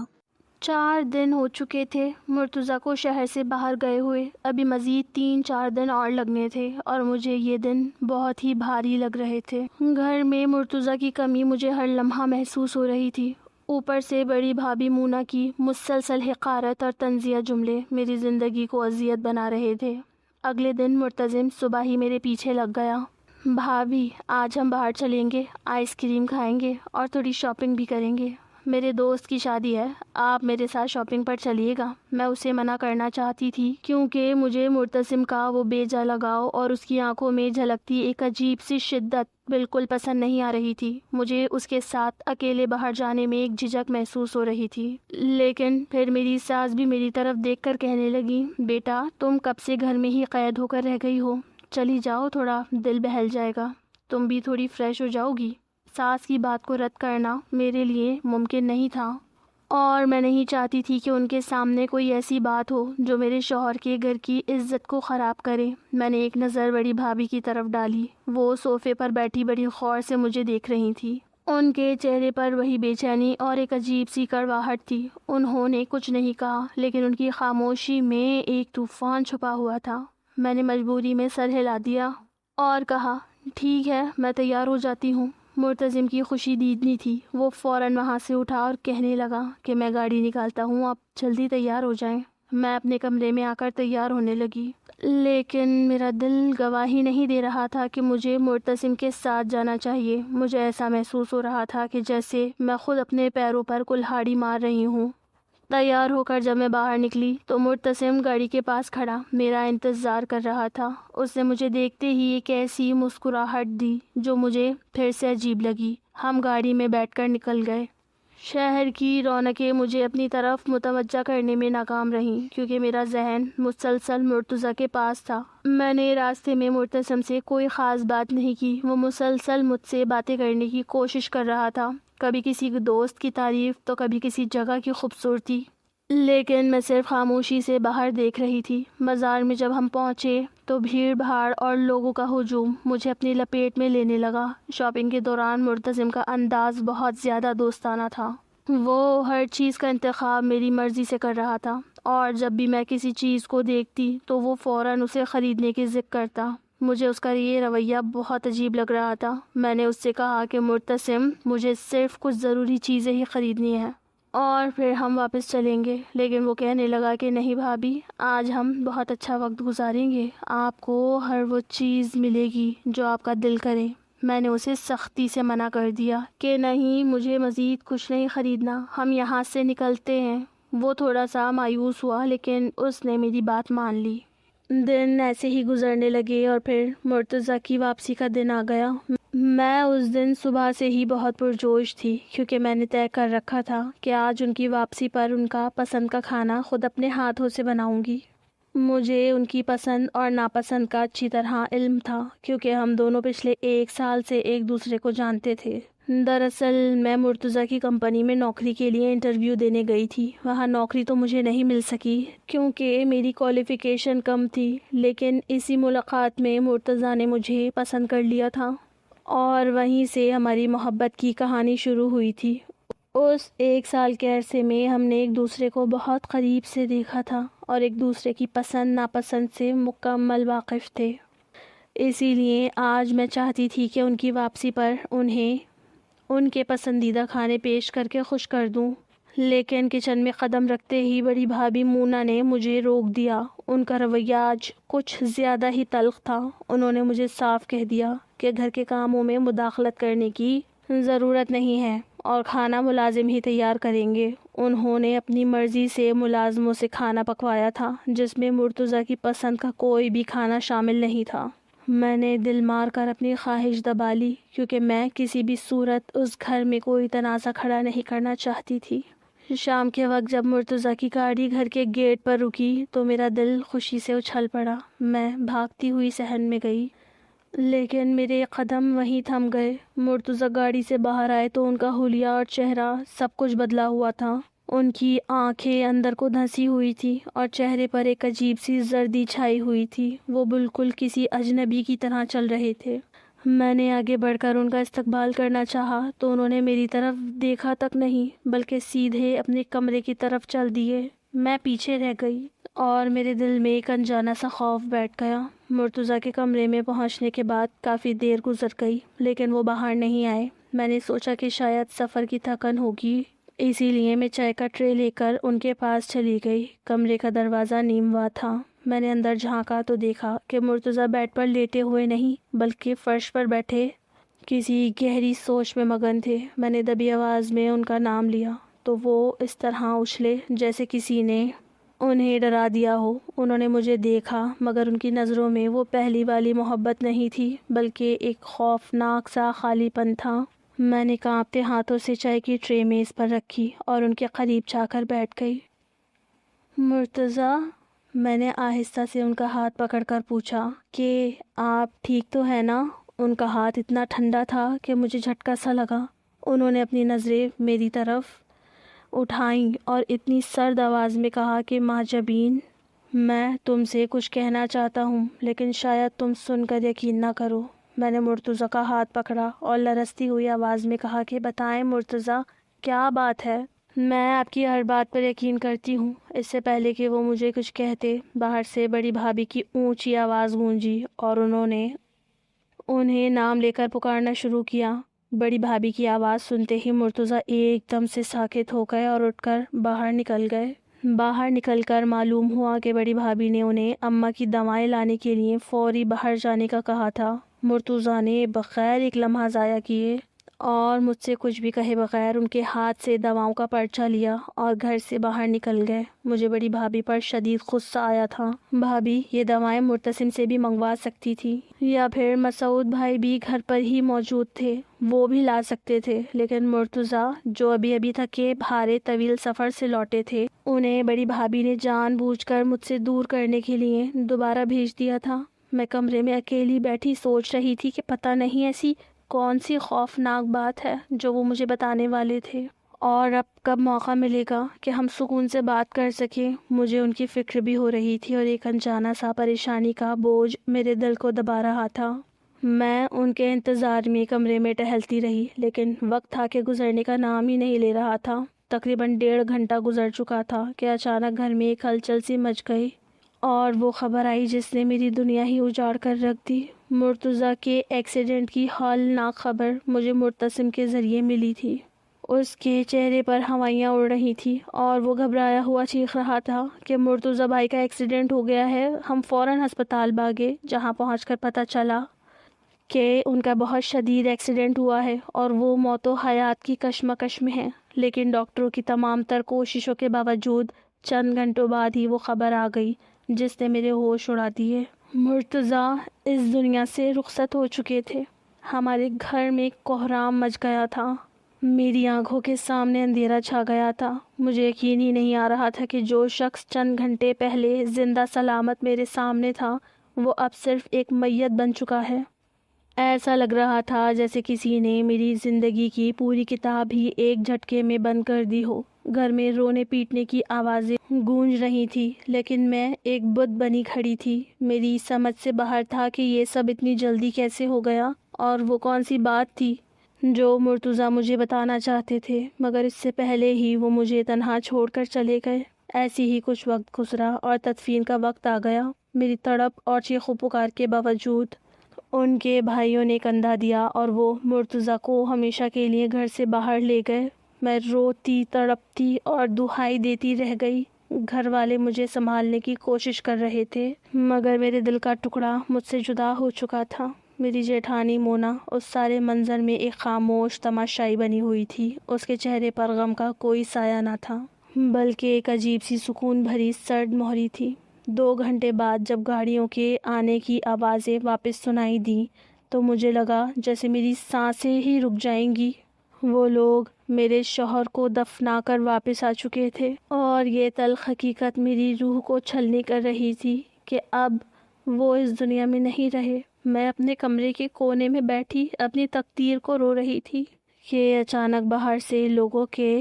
4 دن ہو چکے تھے مرتضیٰ کو شہر سے باہر گئے ہوئے، ابھی مزید 3-4 دن اور لگنے تھے اور مجھے یہ دن بہت ہی بھاری لگ رہے تھے۔ گھر میں مرتضیٰ کی کمی مجھے ہر لمحہ محسوس ہو رہی تھی۔ اوپر سے بڑی بھابھی مونا کی مسلسل حقارت اور طنزیہ جملے میری زندگی کو اذیت بنا رہے تھے۔ اگلے دن مرتضی صبح ہی میرے پیچھے لگ گیا۔ بھابھی، آج ہم باہر چلیں گے، آئس کریم کھائیں گے اور تھوڑی شاپنگ بھی کریں گے۔ میرے دوست کی شادی ہے، آپ میرے ساتھ شاپنگ پر چلیے گا۔ میں اسے منع کرنا چاہتی تھی کیونکہ مجھے مرتسم کا وہ بے جا لگاؤ اور اس کی آنکھوں میں جھلکتی ایک عجیب سی شدت بالکل پسند نہیں آ رہی تھی۔ مجھے اس کے ساتھ اکیلے باہر جانے میں ایک جھجک محسوس ہو رہی تھی۔ لیکن پھر میری ساس بھی میری طرف دیکھ کر کہنے لگی، بیٹا تم کب سے گھر میں ہی قید ہو کر رہ گئی ہو، چلی جاؤ، تھوڑا دل بہل جائے گا، تم بھی تھوڑی فریش ہو جاؤ گی۔ ساس کی بات کو رد کرنا میرے لیے ممکن نہیں تھا اور میں نہیں چاہتی تھی کہ ان کے سامنے کوئی ایسی بات ہو جو میرے شوہر کے گھر کی عزت کو خراب کرے۔ میں نے ایک نظر بڑی بھابھی کی طرف ڈالی۔ وہ صوفے پر بیٹھی بڑی غور سے مجھے دیکھ رہی تھی۔ ان کے چہرے پر وہی بے چینی اور ایک عجیب سی کڑواہٹ تھی۔ انہوں نے کچھ نہیں کہا لیکن ان کی خاموشی میں ایک طوفان چھپا ہوا تھا۔ میں نے مجبوری میں سر ہلا دیا اور کہا، ٹھیک ہے، میں تیار ہو جاتی ہوں۔ مرتضی کی خوشی دیدنی تھی۔ وہ فوراً وہاں سے اٹھا اور کہنے لگا کہ میں گاڑی نکالتا ہوں، آپ جلدی تیار ہو جائیں۔ میں اپنے کمرے میں آ کر تیار ہونے لگی، لیکن میرا دل گواہی نہیں دے رہا تھا کہ مجھے مرتضی کے ساتھ جانا چاہیے۔ مجھے ایسا محسوس ہو رہا تھا کہ جیسے میں خود اپنے پیروں پر کلہاڑی مار رہی ہوں۔ تیار ہو کر جب میں باہر نکلی تو مرتضی گاڑی کے پاس کھڑا میرا انتظار کر رہا تھا۔ اس نے مجھے دیکھتے ہی ایک ایسی مسکراہٹ دی جو مجھے پھر سے عجیب لگی۔ ہم گاڑی میں بیٹھ کر نکل گئے۔ شہر کی رونقیں مجھے اپنی طرف متوجہ کرنے میں ناکام رہیں کیونکہ میرا ذہن مسلسل مرتضیٰ کے پاس تھا۔ میں نے راستے میں مرتضی سے کوئی خاص بات نہیں کی۔ وہ مسلسل مجھ سے باتیں کرنے کی کوشش کر رہا تھا، کبھی کسی دوست کی تعریف تو کبھی کسی جگہ کی خوبصورتی، لیکن میں صرف خاموشی سے باہر دیکھ رہی تھی۔ بازار میں جب ہم پہنچے تو بھیڑ بھاڑ اور لوگوں کا ہجوم مجھے اپنی لپیٹ میں لینے لگا۔ شاپنگ کے دوران مرتضی کا انداز بہت زیادہ دوستانہ تھا۔ وہ ہر چیز کا انتخاب میری مرضی سے کر رہا تھا اور جب بھی میں کسی چیز کو دیکھتی تو وہ فوراً اسے خریدنے کی ضد کرتا۔ مجھے اس کا یہ رویہ بہت عجیب لگ رہا تھا۔ میں نے اس سے کہا کہ مرتضی، مجھے صرف کچھ ضروری چیزیں ہی خریدنی ہیں اور پھر ہم واپس چلیں گے، لیکن وہ کہنے لگا کہ نہیں بھابھی، آج ہم بہت اچھا وقت گزاریں گے، آپ کو ہر وہ چیز ملے گی جو آپ کا دل کرے۔ میں نے اسے سختی سے منع کر دیا کہ نہیں، مجھے مزید کچھ نہیں خریدنا، ہم یہاں سے نکلتے ہیں۔ وہ تھوڑا سا مایوس ہوا لیکن اس نے میری بات مان لی۔ دن ایسے ہی گزرنے لگے اور پھر مرتضیٰ کی واپسی کا دن آ گیا۔ میں اس دن صبح سے ہی بہت پرجوش تھی کیونکہ میں نے طے کر رکھا تھا کہ آج ان کی واپسی پر ان کا پسند کا کھانا خود اپنے ہاتھوں سے بناؤں گی۔ مجھے ان کی پسند اور ناپسند کا اچھی طرح علم تھا کیونکہ ہم دونوں پچھلے 1 سال سے ایک دوسرے کو جانتے تھے۔ دراصل میں مرتضیٰ کی کمپنی میں نوکری کے لیے انٹرویو دینے گئی تھی۔ وہاں نوکری تو مجھے نہیں مل سکی کیونکہ میری کوالیفیکیشن کم تھی، لیکن اسی ملاقات میں مرتضیٰ نے مجھے پسند کر لیا تھا اور وہیں سے ہماری محبت کی کہانی شروع ہوئی تھی۔ اس 1 سال کے عرصے میں ہم نے ایک دوسرے کو بہت قریب سے دیکھا تھا اور ایک دوسرے کی پسند ناپسند سے مکمل واقف تھے۔ اسی لیے آج میں چاہتی تھی کہ ان کی واپسی پر انہیں ان کے پسندیدہ کھانے پیش کر کے خوش کر دوں، لیکن کچن میں قدم رکھتے ہی بڑی بھابھی مونا نے مجھے روک دیا۔ ان کا رویہ آج کچھ زیادہ ہی تلخ تھا۔ انہوں نے مجھے صاف کہہ دیا کہ گھر کے کاموں میں مداخلت کرنے کی ضرورت نہیں ہے اور کھانا ملازم ہی تیار کریں گے۔ انہوں نے اپنی مرضی سے ملازموں سے کھانا پکوایا تھا جس میں مرتضیٰ کی پسند کا کوئی بھی کھانا شامل نہیں تھا۔ میں نے دل مار کر اپنی خواہش دبا لی کیونکہ میں کسی بھی صورت اس گھر میں کوئی تنازع کھڑا نہیں کرنا چاہتی تھی۔ شام کے وقت جب مرتضیٰ کی گاڑی گھر کے گیٹ پر رکی تو میرا دل خوشی سے اچھل پڑا۔ میں بھاگتی ہوئی صحن میں گئی لیکن میرے قدم وہیں تھم گئے۔ مرتضیٰ گاڑی سے باہر آئے تو ان کا حلیہ اور چہرہ سب کچھ بدلا ہوا تھا۔ ان کی آنکھیں اندر کو دھنسی ہوئی تھی اور چہرے پر ایک عجیب سی زردی چھائی ہوئی تھی۔ وہ بالکل کسی اجنبی کی طرح چل رہے تھے۔ میں نے آگے بڑھ کر ان کا استقبال کرنا چاہا تو انہوں نے میری طرف دیکھا تک نہیں بلکہ سیدھے اپنے کمرے کی طرف چل دیے۔ میں پیچھے رہ گئی اور میرے دل میں ایک انجانا سا خوف بیٹھ گیا۔ مرتضیٰ کے کمرے میں پہنچنے کے بعد کافی دیر گزر گئی لیکن وہ باہر نہیں آئے۔ میں نے سوچا کہ شاید سفر کی تھکن ہوگی، اسی لیے میں چائے کا ٹرے لے کر ان کے پاس چلی گئی۔ کمرے کا دروازہ نیم وا تھا۔ میں نے اندر جھانکا تو دیکھا کہ مرتضیٰ بیڈ پر لیٹے ہوئے نہیں بلکہ فرش پر بیٹھے کسی گہری سوچ میں مگن تھے۔ میں نے دبی آواز میں ان کا نام لیا تو وہ اس طرح اچھلے جیسے کسی نے انہیں ڈرا دیا ہو۔ انہوں نے مجھے دیکھا مگر ان کی نظروں میں وہ پہلی والی محبت نہیں تھی بلکہ ایک خوفناک سا خالی پن تھا۔ میں نے کانپتے ہاتھوں سے چائے کی ٹرے میز پر رکھی اور ان کے قریب جا کر بیٹھ گئی۔ مرتضیٰ، میں نے آہستہ سے ان کا ہاتھ پکڑ کر پوچھا کہ آپ ٹھیک تو ہیں نا؟ ان کا ہاتھ اتنا ٹھنڈا تھا کہ مجھے جھٹکا سا لگا۔ انہوں نے اپنی نظریں میری طرف اٹھائیں اور اتنی سرد آواز میں کہا کہ ماں جبین، میں تم سے کچھ کہنا چاہتا ہوں لیکن شاید تم سن کر یقین نہ کرو۔ میں نے مرتضیٰ کا ہاتھ پکڑا اور لرزتی ہوئی آواز میں کہا کہ بتائیں مرتضیٰ، کیا بات ہے؟ میں آپ کی ہر بات پر یقین کرتی ہوں۔ اس سے پہلے کہ وہ مجھے کچھ کہتے، باہر سے بڑی بھابھی کی اونچی آواز گونجی اور انہوں نے انہیں نام لے کر پکارنا شروع کیا۔ بڑی بھابھی کی آواز سنتے ہی مرتضیٰ ایک دم سے ساکت ہو گئے اور اٹھ کر باہر نکل گئے۔ باہر نکل کر معلوم ہوا کہ بڑی بھابھی نے انہیں اماں کی دوائیں لانے کے لیے فوری باہر جانے کا کہا تھا۔ مرتضیٰ نے بغیر ایک لمحہ ضائع کیے اور مجھ سے کچھ بھی کہے بغیر ان کے ہاتھ سے دواؤں کا پرچہ لیا اور گھر سے باہر نکل گئے۔ مجھے بڑی بھابھی پر شدید غصہ آیا تھا۔ بھابھی یہ دوائیں مرتسم سے بھی منگوا سکتی تھی یا پھر مسعود بھائی بھی گھر پر ہی موجود تھے، وہ بھی لا سکتے تھے، لیکن مرتضیٰ جو ابھی تھکے بھارے طویل سفر سے لوٹے تھے، انہیں بڑی بھابھی نے جان بوجھ کر مجھ سے دور کرنے کے لیے دوبارہ بھیج دیا تھا۔ میں کمرے میں اکیلی بیٹھی سوچ رہی تھی کہ پتہ نہیں ایسی کون سی خوفناک بات ہے جو وہ مجھے بتانے والے تھے اور اب کب موقع ملے گا کہ ہم سکون سے بات کر سکیں۔ مجھے ان کی فکر بھی ہو رہی تھی اور ایک انجانا سا پریشانی کا بوجھ میرے دل کو دبا رہا تھا۔ میں ان کے انتظار میں کمرے میں ٹہلتی رہی لیکن وقت تھا کہ گزرنے کا نام ہی نہیں لے رہا تھا۔ تقریباً 1.5 گھنٹہ گزر چکا تھا کہ اچانک گھر میں ایک ہلچل سی مچ گئی اور وہ خبر آئی جس نے میری دنیا ہی اجاڑ کر رکھ دی۔ مرتضیٰ کے ایکسیڈنٹ کی ہولناک خبر مجھے مرتسم کے ذریعے ملی تھی۔ اس کے چہرے پر ہوائیاں اڑ رہی تھی اور وہ گھبرایا ہوا چیخ رہا تھا کہ مرتضیٰ بھائی کا ایکسیڈنٹ ہو گیا ہے۔ ہم فوراً ہسپتال بھاگے جہاں پہنچ کر پتہ چلا کہ ان کا بہت شدید ایکسیڈنٹ ہوا ہے اور وہ موت و حیات کی کشمکش میں ہیں، لیکن ڈاکٹروں کی تمام تر کوششوں کے باوجود چند گھنٹوں بعد ہی وہ خبر آ گئی جس نے میرے ہوش اڑا دیے۔ مرتضیٰ اس دنیا سے رخصت ہو چکے تھے۔ ہمارے گھر میں کوہرام مچ گیا تھا۔ میری آنکھوں کے سامنے اندھیرا چھا گیا تھا۔ مجھے یقین ہی نہیں آ رہا تھا کہ جو شخص چند گھنٹے پہلے زندہ سلامت میرے سامنے تھا وہ اب صرف ایک میت بن چکا ہے۔ ایسا لگ رہا تھا جیسے کسی نے میری زندگی کی پوری کتاب ہی ایک جھٹکے میں بند کر دی ہو۔ گھر میں رونے پیٹنے کی آوازیں گونج رہی تھی لیکن میں ایک بت بنی کھڑی تھی۔ میری سمجھ سے باہر تھا کہ یہ سب اتنی جلدی کیسے ہو گیا اور وہ کون سی بات تھی جو مرتضیٰ مجھے بتانا چاہتے تھے مگر اس سے پہلے ہی وہ مجھے تنہا چھوڑ کر چلے گئے۔ ایسی ہی کچھ وقت گزرا اور تدفین کا وقت آ گیا۔ میری تڑپ اور چیخ و پکار کے باوجود ان کے بھائیوں نے کندھا دیا اور وہ مرتضیٰ کو ہمیشہ کے لیے گھر سے باہر لے گئے۔ میں روتی تڑپتی اور دہائی دیتی رہ گئی۔ گھر والے مجھے سنبھالنے کی کوشش کر رہے تھے مگر میرے دل کا ٹکڑا مجھ سے جدا ہو چکا تھا۔ میری جیٹھانی مونا اس سارے منظر میں ایک خاموش تماشائی بنی ہوئی تھی۔ اس کے چہرے پر غم کا کوئی سایہ نہ تھا بلکہ ایک عجیب سی سکون بھری سرد مہری تھی۔ 2 گھنٹے بعد جب گاڑیوں کے آنے کی آوازیں واپس سنائی دیں تو مجھے لگا جیسے میری سانسیں ہی رک جائیں گی۔ وہ لوگ میرے شوہر کو دفنا کر واپس آ چکے تھے اور یہ تلخ حقیقت میری روح کو چھلنی کر رہی تھی کہ اب وہ اس دنیا میں نہیں رہے۔ میں اپنے کمرے کے کونے میں بیٹھی اپنی تقدیر کو رو رہی تھی کہ اچانک باہر سے لوگوں کے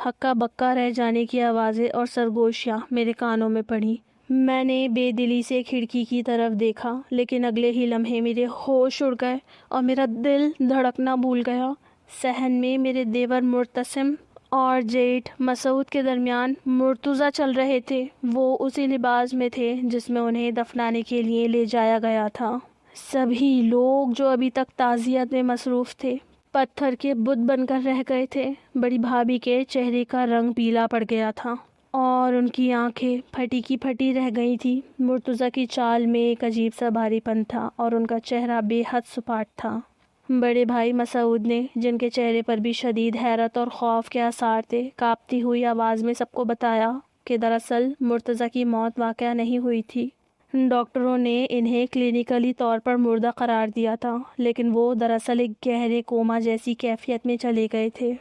ہکا بکا رہ جانے کی آوازیں اور سرگوشیاں میرے کانوں میں پڑیں۔ میں نے بے دلی سے کھڑکی کی طرف دیکھا، لیکن اگلے ہی لمحے میرے ہوش اڑ گئے اور میرا دل دھڑکنا بھول گیا۔ صحن میں میرے دیور معتصم اور جیٹھ مسعود کے درمیان مرتضیٰ چل رہے تھے۔ وہ اسی لباس میں تھے جس میں انہیں دفنانے کے لیے لے جایا گیا تھا۔ سبھی لوگ جو ابھی تک تعزیت میں مصروف تھے پتھر کے بت بن کر رہ گئے تھے۔ بڑی بھابھی کے چہرے کا رنگ پیلا پڑ گیا تھا اور ان کی آنکھیں پھٹی کی پھٹی رہ گئی تھی۔ مرتضیٰ کی چال میں ایک عجیب سا بھاری پن تھا اور ان کا چہرہ بے حد سپاٹ تھا۔ بڑے بھائی مسعود نے، جن کے چہرے پر بھی شدید حیرت اور خوف کے آثار تھے، کانپتی ہوئی آواز میں سب کو بتایا کہ دراصل مرتضیٰ کی موت واقعہ نہیں ہوئی تھی۔ ڈاکٹروں نے انہیں کلینکلی طور پر مردہ قرار دیا تھا، لیکن وہ دراصل ایک گہرے کوما جیسی کیفیت میں چلے گئے تھے،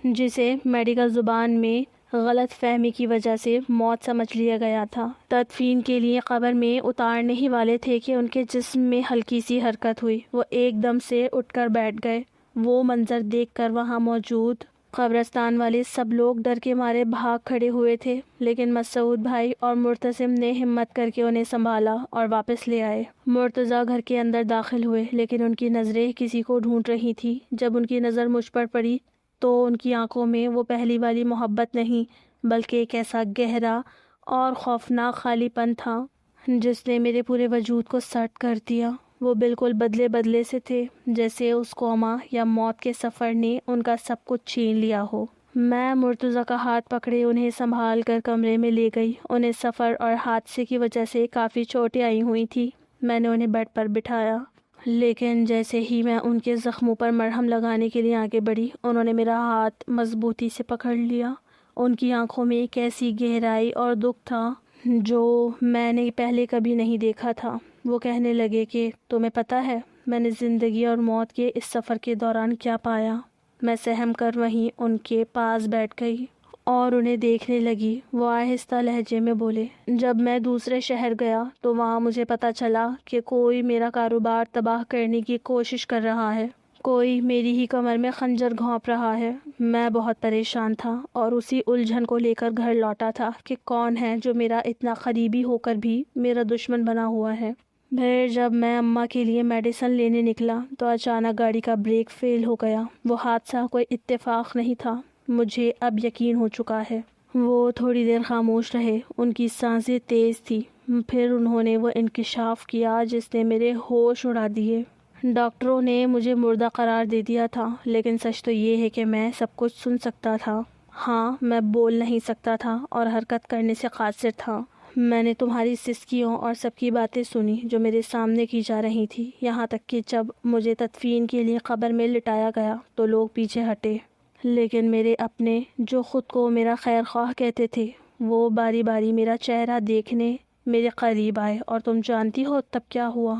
جسے میڈیکل زبان میں غلط فہمی کی وجہ سے موت سمجھ لیا گیا تھا۔ تدفین کے لیے قبر میں اتارنے ہی والے تھے کہ ان کے جسم میں ہلکی سی حرکت ہوئی۔ وہ ایک دم سے اٹھ کر بیٹھ گئے۔ وہ منظر دیکھ کر وہاں موجود قبرستان والے سب لوگ ڈر کے مارے بھاگ کھڑے ہوئے تھے، لیکن مسعود بھائی اور معتصم نے ہمت کر کے انہیں سنبھالا اور واپس لے آئے۔ مرتضیٰ گھر کے اندر داخل ہوئے، لیکن ان کی نظریں کسی کو ڈھونڈ رہی تھی۔ جب ان کی نظر مجھ پر پڑی تو ان کی آنکھوں میں وہ پہلی والی محبت نہیں، بلکہ ایک ایسا گہرا اور خوفناک خالی پن تھا جس نے میرے پورے وجود کو سرد کر دیا۔ وہ بالکل بدلے بدلے سے تھے، جیسے اس کوما یا موت کے سفر نے ان کا سب کچھ چھین لیا ہو۔ میں مرتضیٰ کا ہاتھ پکڑے انہیں سنبھال کر کمرے میں لے گئی۔ انہیں سفر اور حادثے کی وجہ سے کافی چوٹیں آئی ہوئی تھی۔ میں نے انہیں بیڈ پر بٹھایا، لیکن جیسے ہی میں ان کے زخموں پر مرہم لگانے کے لیے آگے بڑھی، انہوں نے میرا ہاتھ مضبوطی سے پکڑ لیا۔ ان کی آنکھوں میں ایک ایسی گہرائی اور دکھ تھا جو میں نے پہلے کبھی نہیں دیکھا تھا۔ وہ کہنے لگے کہ تمہیں پتہ ہے میں نے زندگی اور موت کے اس سفر کے دوران کیا پایا؟ میں سہم کر وہیں ان کے پاس بیٹھ گئی اور انہیں دیکھنے لگی۔ وہ آہستہ لہجے میں بولے، جب میں دوسرے شہر گیا تو وہاں مجھے پتہ چلا کہ کوئی میرا کاروبار تباہ کرنے کی کوشش کر رہا ہے، کوئی میری ہی کمر میں خنجر گھونپ رہا ہے۔ میں بہت پریشان تھا اور اسی الجھن کو لے کر گھر لوٹا تھا کہ کون ہے جو میرا اتنا قریبی ہو کر بھی میرا دشمن بنا ہوا ہے۔ پھر جب میں اماں کے لیے میڈیسن لینے نکلا تو اچانک گاڑی کا بریک فیل ہو گیا۔ وہ حادثہ کوئی اتفاق نہیں تھا، مجھے اب یقین ہو چکا ہے۔ وہ تھوڑی دیر خاموش رہے، ان کی سانسیں تیز تھی۔ پھر انہوں نے وہ انکشاف کیا جس نے میرے ہوش اڑا دیے۔ ڈاکٹروں نے مجھے مردہ قرار دے دیا تھا، لیکن سچ تو یہ ہے کہ میں سب کچھ سن سکتا تھا۔ ہاں، میں بول نہیں سکتا تھا اور حرکت کرنے سے قاصر تھا۔ میں نے تمہاری سسکیوں اور سب کی باتیں سنی جو میرے سامنے کی جا رہی تھی، یہاں تک کہ جب مجھے تدفین کے لیے قبر میں لٹایا گیا تو لوگ پیچھے ہٹے، لیکن میرے اپنے جو خود کو میرا خیر خواہ کہتے تھے وہ باری باری میرا چہرہ دیکھنے میرے قریب آئے۔ اور تم جانتی ہو تب کیا ہوا؟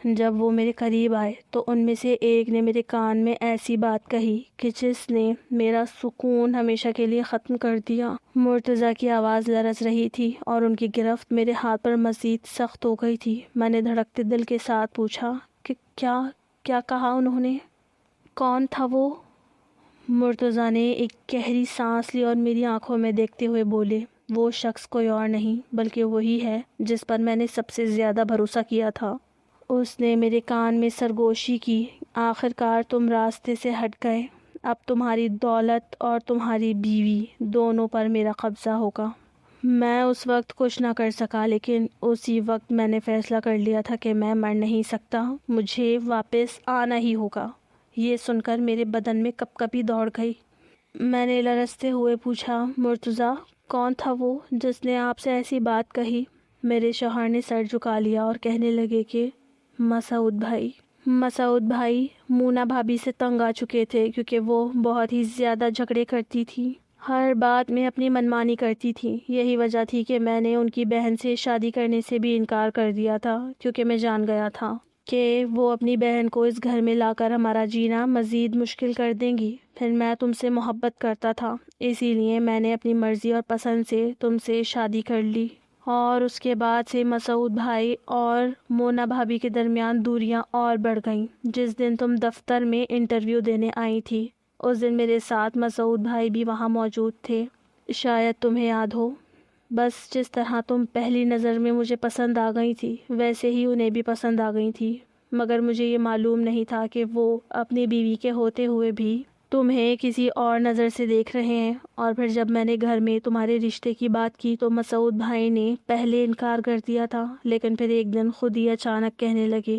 جب وہ میرے قریب آئے تو ان میں سے ایک نے میرے کان میں ایسی بات کہی کہ جس نے میرا سکون ہمیشہ کے لیے ختم کر دیا۔ مرتضیٰ کی آواز لرز رہی تھی اور ان کی گرفت میرے ہاتھ پر مزید سخت ہو گئی تھی۔ میں نے دھڑکتے دل کے ساتھ پوچھا کہ کیا کہا انہوں نے؟ کون تھا وہ؟ مرتضیٰ نے ایک گہری سانس لی اور میری آنکھوں میں دیکھتے ہوئے بولے، وہ شخص کوئی اور نہیں بلکہ وہی ہے جس پر میں نے سب سے زیادہ بھروسہ کیا تھا۔ اس نے میرے کان میں سرگوشی کی، آخر کار تم راستے سے ہٹ گئے، اب تمہاری دولت اور تمہاری بیوی دونوں پر میرا قبضہ ہوگا۔ میں اس وقت کچھ نہ کر سکا، لیکن اسی وقت میں نے فیصلہ کر لیا تھا کہ میں مر نہیں سکتا، مجھے واپس آنا ہی ہوگا۔ یہ سن کر میرے بدن میں کپکپی دوڑ گئی۔ میں نے لرزتے ہوئے پوچھا، مرتضیٰ کون تھا وہ جس نے آپ سے ایسی بات کہی؟ میرے شوہر نے سر جھکا لیا اور کہنے لگے کہ مسعود بھائی مونا بھابھی سے تنگ آ چکے تھے کیونکہ وہ بہت ہی زیادہ جھگڑے کرتی تھی، ہر بات میں اپنی منمانی کرتی تھی۔ یہی وجہ تھی کہ میں نے ان کی بہن سے شادی کرنے سے بھی انکار کر دیا تھا، کیونکہ میں جان گیا تھا کہ وہ اپنی بہن کو اس گھر میں لا کر ہمارا جینا مزید مشکل کر دیں گی۔ پھر میں تم سے محبت کرتا تھا، اسی لیے میں نے اپنی مرضی اور پسند سے تم سے شادی کر لی، اور اس کے بعد سے مسعود بھائی اور مونا بھابھی کے درمیان دوریاں اور بڑھ گئیں۔ جس دن تم دفتر میں انٹرویو دینے آئی تھی اس دن میرے ساتھ مسعود بھائی بھی وہاں موجود تھے، شاید تمہیں یاد ہو۔ بس جس طرح تم پہلی نظر میں مجھے پسند آ گئی تھی ویسے ہی انہیں بھی پسند آ گئی تھی، مگر مجھے یہ معلوم نہیں تھا کہ وہ اپنی بیوی کے ہوتے ہوئے بھی تمہیں کسی اور نظر سے دیکھ رہے ہیں۔ اور پھر جب میں نے گھر میں تمہارے رشتے کی بات کی تو مسعود بھائی نے پہلے انکار کر دیا تھا، لیکن پھر ایک دن خود ہی اچانک کہنے لگے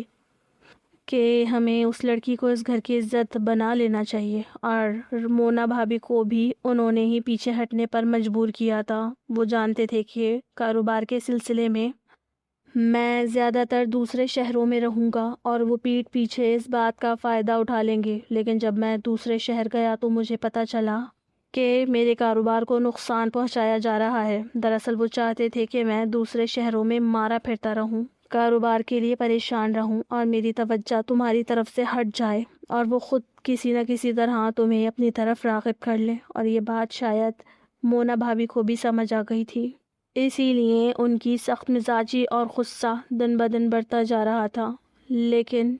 کہ ہمیں اس لڑکی کو اس گھر کی عزت بنا لینا چاہیے، اور مونا بھابھی کو بھی انہوں نے ہی پیچھے ہٹنے پر مجبور کیا تھا۔ وہ جانتے تھے کہ کاروبار کے سلسلے میں میں زیادہ تر دوسرے شہروں میں رہوں گا اور وہ پیٹھ پیچھے اس بات کا فائدہ اٹھا لیں گے، لیکن جب میں دوسرے شہر گیا تو مجھے پتہ چلا کہ میرے کاروبار کو نقصان پہنچایا جا رہا ہے۔ دراصل وہ چاہتے تھے کہ میں دوسرے شہروں میں مارا پھرتا رہوں، کاروبار کے لیے پریشان رہوں اور میری توجہ تمہاری طرف سے ہٹ جائے، اور وہ خود کسی نہ کسی طرح تمہیں اپنی طرف راغب کر لیں۔ اور یہ بات شاید مونا بھابھی کو بھی سمجھ آ گئی تھی، اسی لیے ان کی سخت مزاجی اور غصہ دن بدن بڑھتا جا رہا تھا۔ لیکن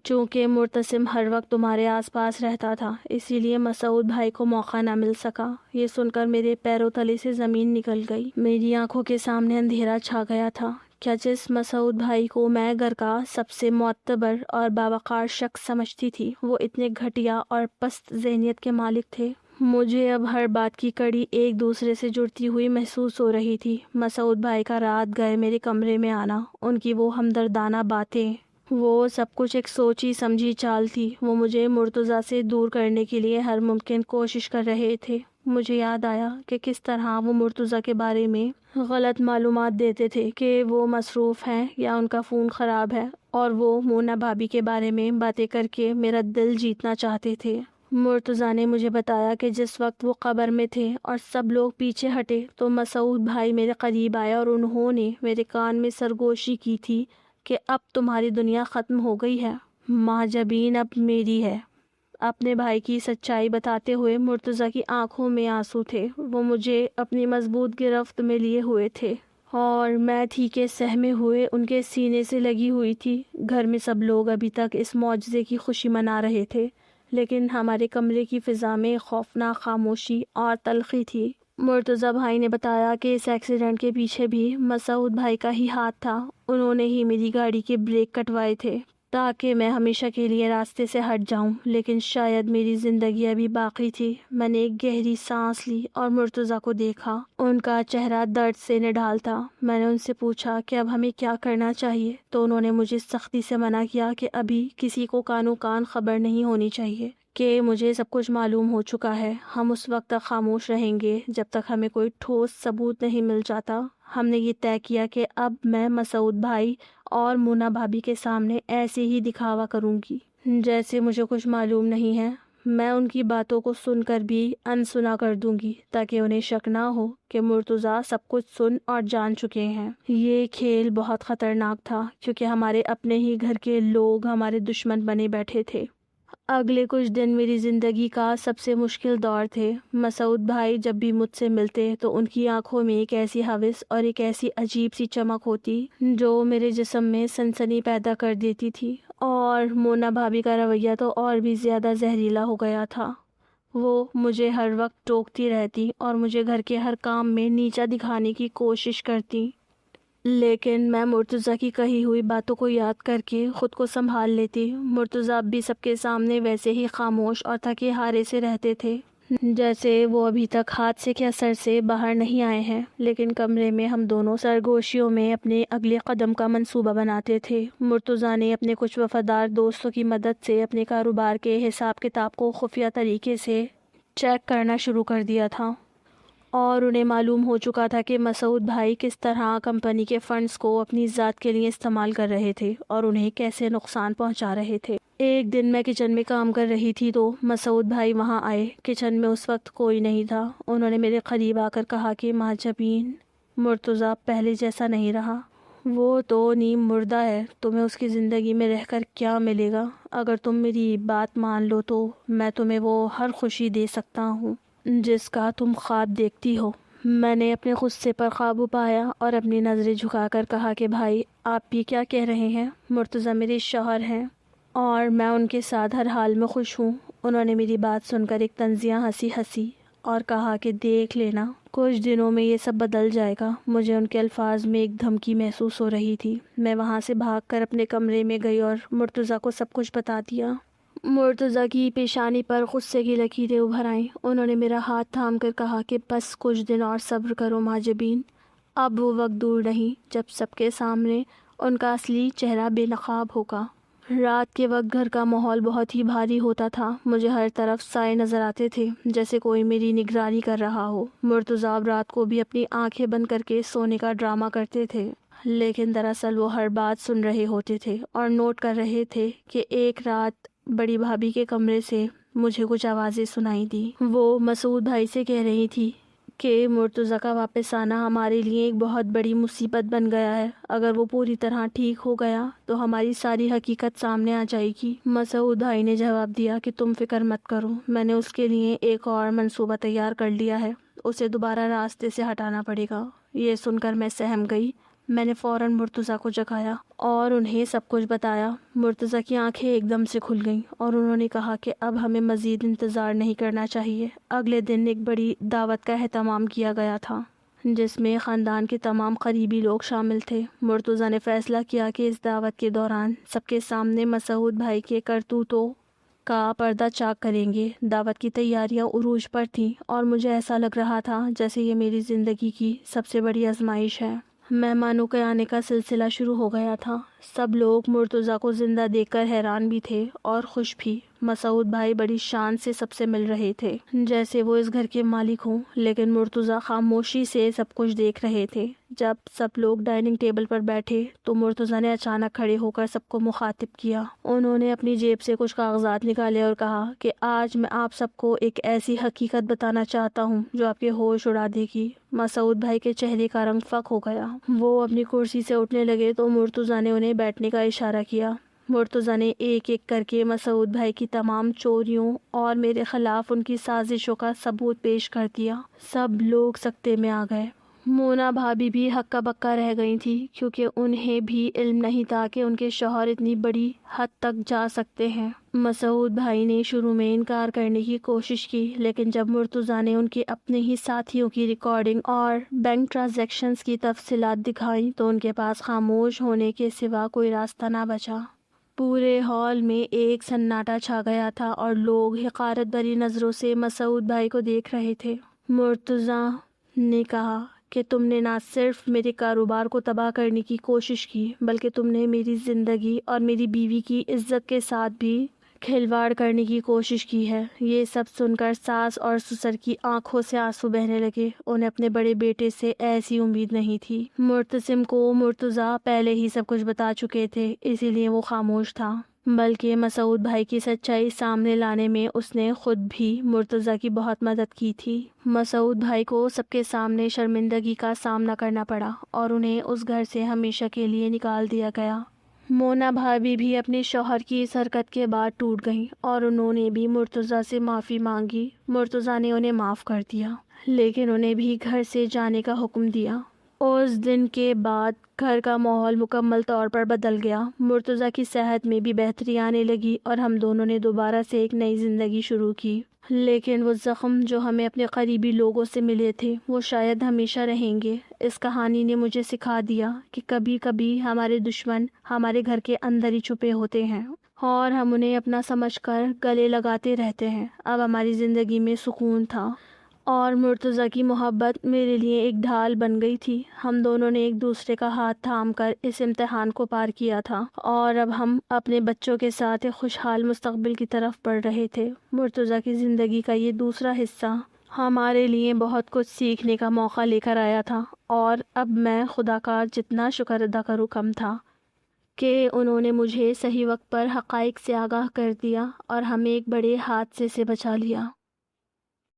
چونکہ مرتسم ہر وقت تمہارے آس پاس رہتا تھا، اسی لیے مسعود بھائی کو موقع نہ مل سکا۔ یہ سن کر میرے پیروں تلے سے زمین نکل گئی، میری آنکھوں کے سامنے اندھیرا چھا گیا تھا۔ کیا جس مسعود بھائی کو میں گھر کا سب سے معتبر اور باوقار شخص سمجھتی تھی، وہ اتنے گھٹیا اور پست ذہنیت کے مالک تھے؟ مجھے اب ہر بات کی کڑی ایک دوسرے سے جڑتی ہوئی محسوس ہو رہی تھی۔ مسعود بھائی کا رات گئے میرے کمرے میں آنا، ان کی وہ ہمدردانہ باتیں، وہ سب کچھ ایک سوچی سمجھی چال تھی۔ وہ مجھے مرتضیٰ سے دور کرنے کے لیے ہر ممکن کوشش کر رہے تھے۔ مجھے یاد آیا کہ کس طرح وہ مرتضیٰ کے بارے میں غلط معلومات دیتے تھے کہ وہ مصروف ہیں یا ان کا فون خراب ہے، اور وہ مونا بھابھی کے بارے میں باتیں کر کے میرا دل جیتنا چاہتے تھے۔ مرتضیٰ نے مجھے بتایا کہ جس وقت وہ قبر میں تھے اور سب لوگ پیچھے ہٹے تو مسعود بھائی میرے قریب آئے اور انہوں نے میرے کان میں سرگوشی کی تھی کہ اب تمہاری دنیا ختم ہو گئی ہے، ماں جبین اب میری ہے۔ اپنے بھائی کی سچائی بتاتے ہوئے مرتضیٰ کی آنکھوں میں آنسو تھے۔ وہ مجھے اپنی مضبوط گرفت میں لیے ہوئے تھے اور میں تھی کہ سہمے ہوئے ان کے سینے سے لگی ہوئی تھی۔ گھر میں سب لوگ ابھی تک اس معجزے کی خوشی منا رہے تھے، لیکن ہمارے کمرے کی فضا میں خوفناک خاموشی اور تلخی تھی۔ مرتضیٰ بھائی نے بتایا کہ اس ایکسیڈنٹ کے پیچھے بھی مسعود بھائی کا ہی ہاتھ تھا۔ انہوں نے ہی میری گاڑی کے بریک کٹوائے تھے تاکہ میں ہمیشہ کے لیے راستے سے ہٹ جاؤں، لیکن شاید میری زندگی ابھی باقی تھی۔ میں نے ایک گہری سانس لی اور مرتضیٰ کو دیکھا، ان کا چہرہ درد سے نڈھال تھا۔ میں نے ان سے پوچھا کہ اب ہمیں کیا کرنا چاہیے، تو انہوں نے مجھے سختی سے منع کیا کہ ابھی کسی کو کانوں کان خبر نہیں ہونی چاہیے کہ مجھے سب کچھ معلوم ہو چکا ہے۔ ہم اس وقت تک خاموش رہیں گے جب تک ہمیں کوئی ٹھوس ثبوت نہیں مل جاتا۔ ہم نے یہ طے کیا کہ اب میں مسعود بھائی اور مونا بھابھی کے سامنے ایسے ہی دکھاوا کروں گی جیسے مجھے کچھ معلوم نہیں ہے۔ میں ان کی باتوں کو سن کر بھی انسنا کر دوں گی تاکہ انہیں شک نہ ہو کہ مرتضیٰ سب کچھ سن اور جان چکے ہیں۔ یہ کھیل بہت خطرناک تھا کیونکہ ہمارے اپنے ہی گھر کے لوگ ہمارے دشمن بنے بیٹھے تھے۔ اگلے کچھ دن میری زندگی کا سب سے مشکل دور تھے۔ مسعود بھائی جب بھی مجھ سے ملتے تو ان کی آنکھوں میں ایک ایسی ہوس اور ایک ایسی عجیب سی چمک ہوتی جو میرے جسم میں سنسنی پیدا کر دیتی تھی، اور مونا بھابھی کا رویہ تو اور بھی زیادہ زہریلا ہو گیا تھا۔ وہ مجھے ہر وقت ٹوکتی رہتی اور مجھے گھر کے ہر کام میں نیچا دکھانے کی کوشش کرتی، لیکن میں مرتضیٰ کی کہی ہوئی باتوں کو یاد کر کے خود کو سنبھال لیتی۔ مرتضیٰ اب بھی سب کے سامنے ویسے ہی خاموش اور تھکے ہارے سے رہتے تھے جیسے وہ ابھی تک حادثے کے اثر سے باہر نہیں آئے ہیں، لیکن کمرے میں ہم دونوں سرگوشیوں میں اپنے اگلے قدم کا منصوبہ بناتے تھے۔ مرتضیٰ نے اپنے کچھ وفادار دوستوں کی مدد سے اپنے کاروبار کے حساب کتاب کو خفیہ طریقے سے چیک کرنا شروع کر دیا تھا، اور انہیں معلوم ہو چکا تھا کہ مسعود بھائی کس طرح کمپنی کے فنڈز کو اپنی ذات کے لیے استعمال کر رہے تھے اور انہیں کیسے نقصان پہنچا رہے تھے۔ ایک دن میں کچن میں کام کر رہی تھی تو مسعود بھائی وہاں آئے۔ کچن میں اس وقت کوئی نہیں تھا۔ انہوں نے میرے قریب آ کر کہا کہ ماں جبین، مرتضیٰ پہلے جیسا نہیں رہا، وہ تو نیم مردہ ہے، تمہیں اس کی زندگی میں رہ کر کیا ملے گا؟ اگر تم میری بات مان لو تو میں تمہیں وہ ہر خوشی دے سکتا ہوں جس کا تم خواب دیکھتی ہو۔ میں نے اپنے غصے پر قابو پایا اور اپنی نظریں جھکا کر کہا کہ بھائی، آپ یہ کیا کہہ رہے ہیں؟ مرتضیٰ میرے شوہر ہیں اور میں ان کے ساتھ ہر حال میں خوش ہوں۔ انہوں نے میری بات سن کر ایک طنزیہ ہنسی اور کہا کہ دیکھ لینا کچھ دنوں میں یہ سب بدل جائے گا۔ مجھے ان کے الفاظ میں ایک دھمکی محسوس ہو رہی تھی۔ میں وہاں سے بھاگ کر اپنے کمرے میں گئی اور مرتضیٰ کو سب کچھ بتا دیا۔ مرتضیٰ کی پیشانی پر غصے کی لکیریں ابھر آئیں۔ انہوں نے میرا ہاتھ تھام کر کہا کہ بس کچھ دن اور صبر کرو مہاجبین، اب وہ وقت دور نہیں جب سب کے سامنے ان کا اصلی چہرہ بے نقاب ہوگا۔ رات کے وقت گھر کا ماحول بہت ہی بھاری ہوتا تھا۔ مجھے ہر طرف سائے نظر آتے تھے جیسے کوئی میری نگرانی کر رہا ہو۔ مرتضیٰ رات کو بھی اپنی آنکھیں بند کر کے سونے کا ڈرامہ کرتے تھے، لیکن دراصل وہ ہر بات سن رہے ہوتے تھے اور نوٹ کر رہے تھے کہ ایک رات بڑی بھابھی کے کمرے سے مجھے کچھ آوازیں سنائی دی۔ وہ مسعود بھائی سے کہہ رہی تھی کہ مرتضیٰ کا واپس آنا ہمارے لیے ایک بہت بڑی مصیبت بن گیا ہے۔ اگر وہ پوری طرح ٹھیک ہو گیا تو ہماری ساری حقیقت سامنے آ جائے گی۔ مسعود بھائی نے جواب دیا کہ تم فکر مت کرو، میں نے اس کے لیے ایک اور منصوبہ تیار کر لیا ہے، اسے دوبارہ راستے سے ہٹانا پڑے گا۔ یہ سن کر میں سہم گئی۔ میں نے فوراً مرتضیٰ کو جگایا اور انہیں سب کچھ بتایا۔ مرتضیٰ کی آنکھیں ایک دم سے کھل گئیں اور انہوں نے کہا کہ اب ہمیں مزید انتظار نہیں کرنا چاہیے۔ اگلے دن ایک بڑی دعوت کا اہتمام کیا گیا تھا جس میں خاندان کے تمام قریبی لوگ شامل تھے۔ مرتضیٰ نے فیصلہ کیا کہ اس دعوت کے دوران سب کے سامنے مسعود بھائی کے کرتوتوں کا پردہ چاک کریں گے۔ دعوت کی تیاریاں عروج پر تھیں اور مجھے ایسا لگ رہا تھا جیسے یہ میری زندگی کی سب سے بڑی آزمائش ہے۔ مہمانوں کے آنے کا سلسلہ شروع ہو گیا تھا۔ سب لوگ مرتضیٰ کو زندہ دیکھ کر حیران بھی تھے اور خوش بھی۔ مسعود بھائی بڑی شان سے سب سے مل رہے تھے جیسے وہ اس گھر کے مالک ہوں، لیکن مرتضیٰ خاموشی سے سب کچھ دیکھ رہے تھے۔ جب سب لوگ ڈائننگ ٹیبل پر بیٹھے تو مرتضیٰ نے اچانک کھڑے ہو کر سب کو مخاطب کیا۔ انہوں نے اپنی جیب سے کچھ کاغذات نکالے اور کہا کہ آج میں آپ سب کو ایک ایسی حقیقت بتانا چاہتا ہوں جو آپ کے ہوش اڑا دے گی۔ مسعود بھائی کے چہرے کا رنگ فاق ہو گیا۔ وہ اپنی کرسی سے اٹھنے لگے تو مرتضیٰ نے انہیں بیٹھنے کا اشارہ کیا۔ مرتضیٰ نے ایک ایک کر کے مسعود بھائی کی تمام چوریوں اور میرے خلاف ان کی سازشوں کا ثبوت پیش کر دیا۔ سب لوگ سکتے میں آ گئے۔ مونا بھابھی بھی ہکا بکا رہ گئی تھی کیونکہ انہیں بھی علم نہیں تھا کہ ان کے شوہر اتنی بڑی حد تک جا سکتے ہیں۔ مسعود بھائی نے شروع میں انکار کرنے کی کوشش کی، لیکن جب مرتضیٰ نے ان کے اپنے ہی ساتھیوں کی ریکارڈنگ اور بینک ٹرانزیکشنز کی تفصیلات دکھائیں تو ان کے پاس خاموش ہونے کے سوا کوئی راستہ نہ بچا۔ پورے ہال میں ایک سناٹا چھا گیا تھا اور لوگ حقارت بھری نظروں سے مسعود بھائی کو دیکھ رہے تھے۔ مرتضیٰ نے کہا کہ تم نے نہ صرف میرے کاروبار کو تباہ کرنے کی کوشش کی بلکہ تم نے میری زندگی اور میری بیوی کی عزت کے ساتھ بھی کھلواڑ کرنے کی کوشش کی ہے۔ یہ سب سن کر ساس اور سسر کی آنکھوں سے آنسو بہنے لگے۔ انہیں اپنے بڑے بیٹے سے ایسی امید نہیں تھی۔ معتصم کو مرتضیٰ پہلے ہی سب کچھ بتا چکے تھے، اسی لیے وہ خاموش تھا، بلکہ مسعود بھائی کی سچائی سامنے لانے میں اس نے خود بھی مرتضیٰ کی بہت مدد کی تھی۔ مسعود بھائی کو سب کے سامنے شرمندگی کا سامنا کرنا پڑا اور انہیں اس گھر سے ہمیشہ کے لیے نکال دیا گیا۔ مونا بھابھی بھی اپنے شوہر کی اس حرکت کے بعد ٹوٹ گئیں اور انہوں نے بھی مرتضیٰ سے معافی مانگی۔ مرتضیٰ نے انہیں معاف کر دیا، لیکن انہیں بھی گھر سے جانے کا حکم دیا۔ اس دن کے بعد گھر کا ماحول مکمل طور پر بدل گیا۔ مرتضیٰ کی صحت میں بھی بہتری آنے لگی اور ہم دونوں نے دوبارہ سے ایک نئی زندگی شروع کی، لیکن وہ زخم جو ہمیں اپنے قریبی لوگوں سے ملے تھے وہ شاید ہمیشہ رہیں گے۔ اس کہانی نے مجھے سکھا دیا کہ کبھی کبھی ہمارے دشمن ہمارے گھر کے اندر ہی چھپے ہوتے ہیں اور ہم انہیں اپنا سمجھ کر گلے لگاتے رہتے ہیں۔ اب ہماری زندگی میں سکون تھا اور مرتضیٰ کی محبت میرے لیے ایک ڈھال بن گئی تھی۔ ہم دونوں نے ایک دوسرے کا ہاتھ تھام کر اس امتحان کو پار کیا تھا اور اب ہم اپنے بچوں کے ساتھ ایک خوشحال مستقبل کی طرف بڑھ رہے تھے۔ مرتضیٰ کی زندگی کا یہ دوسرا حصہ ہمارے لیے بہت کچھ سیکھنے کا موقع لے کر آیا تھا اور اب میں خدا کا جتنا شکر ادا کروں کم تھا کہ انہوں نے مجھے صحیح وقت پر حقائق سے آگاہ کر دیا اور ہمیں ایک بڑے حادثے سے بچا لیا۔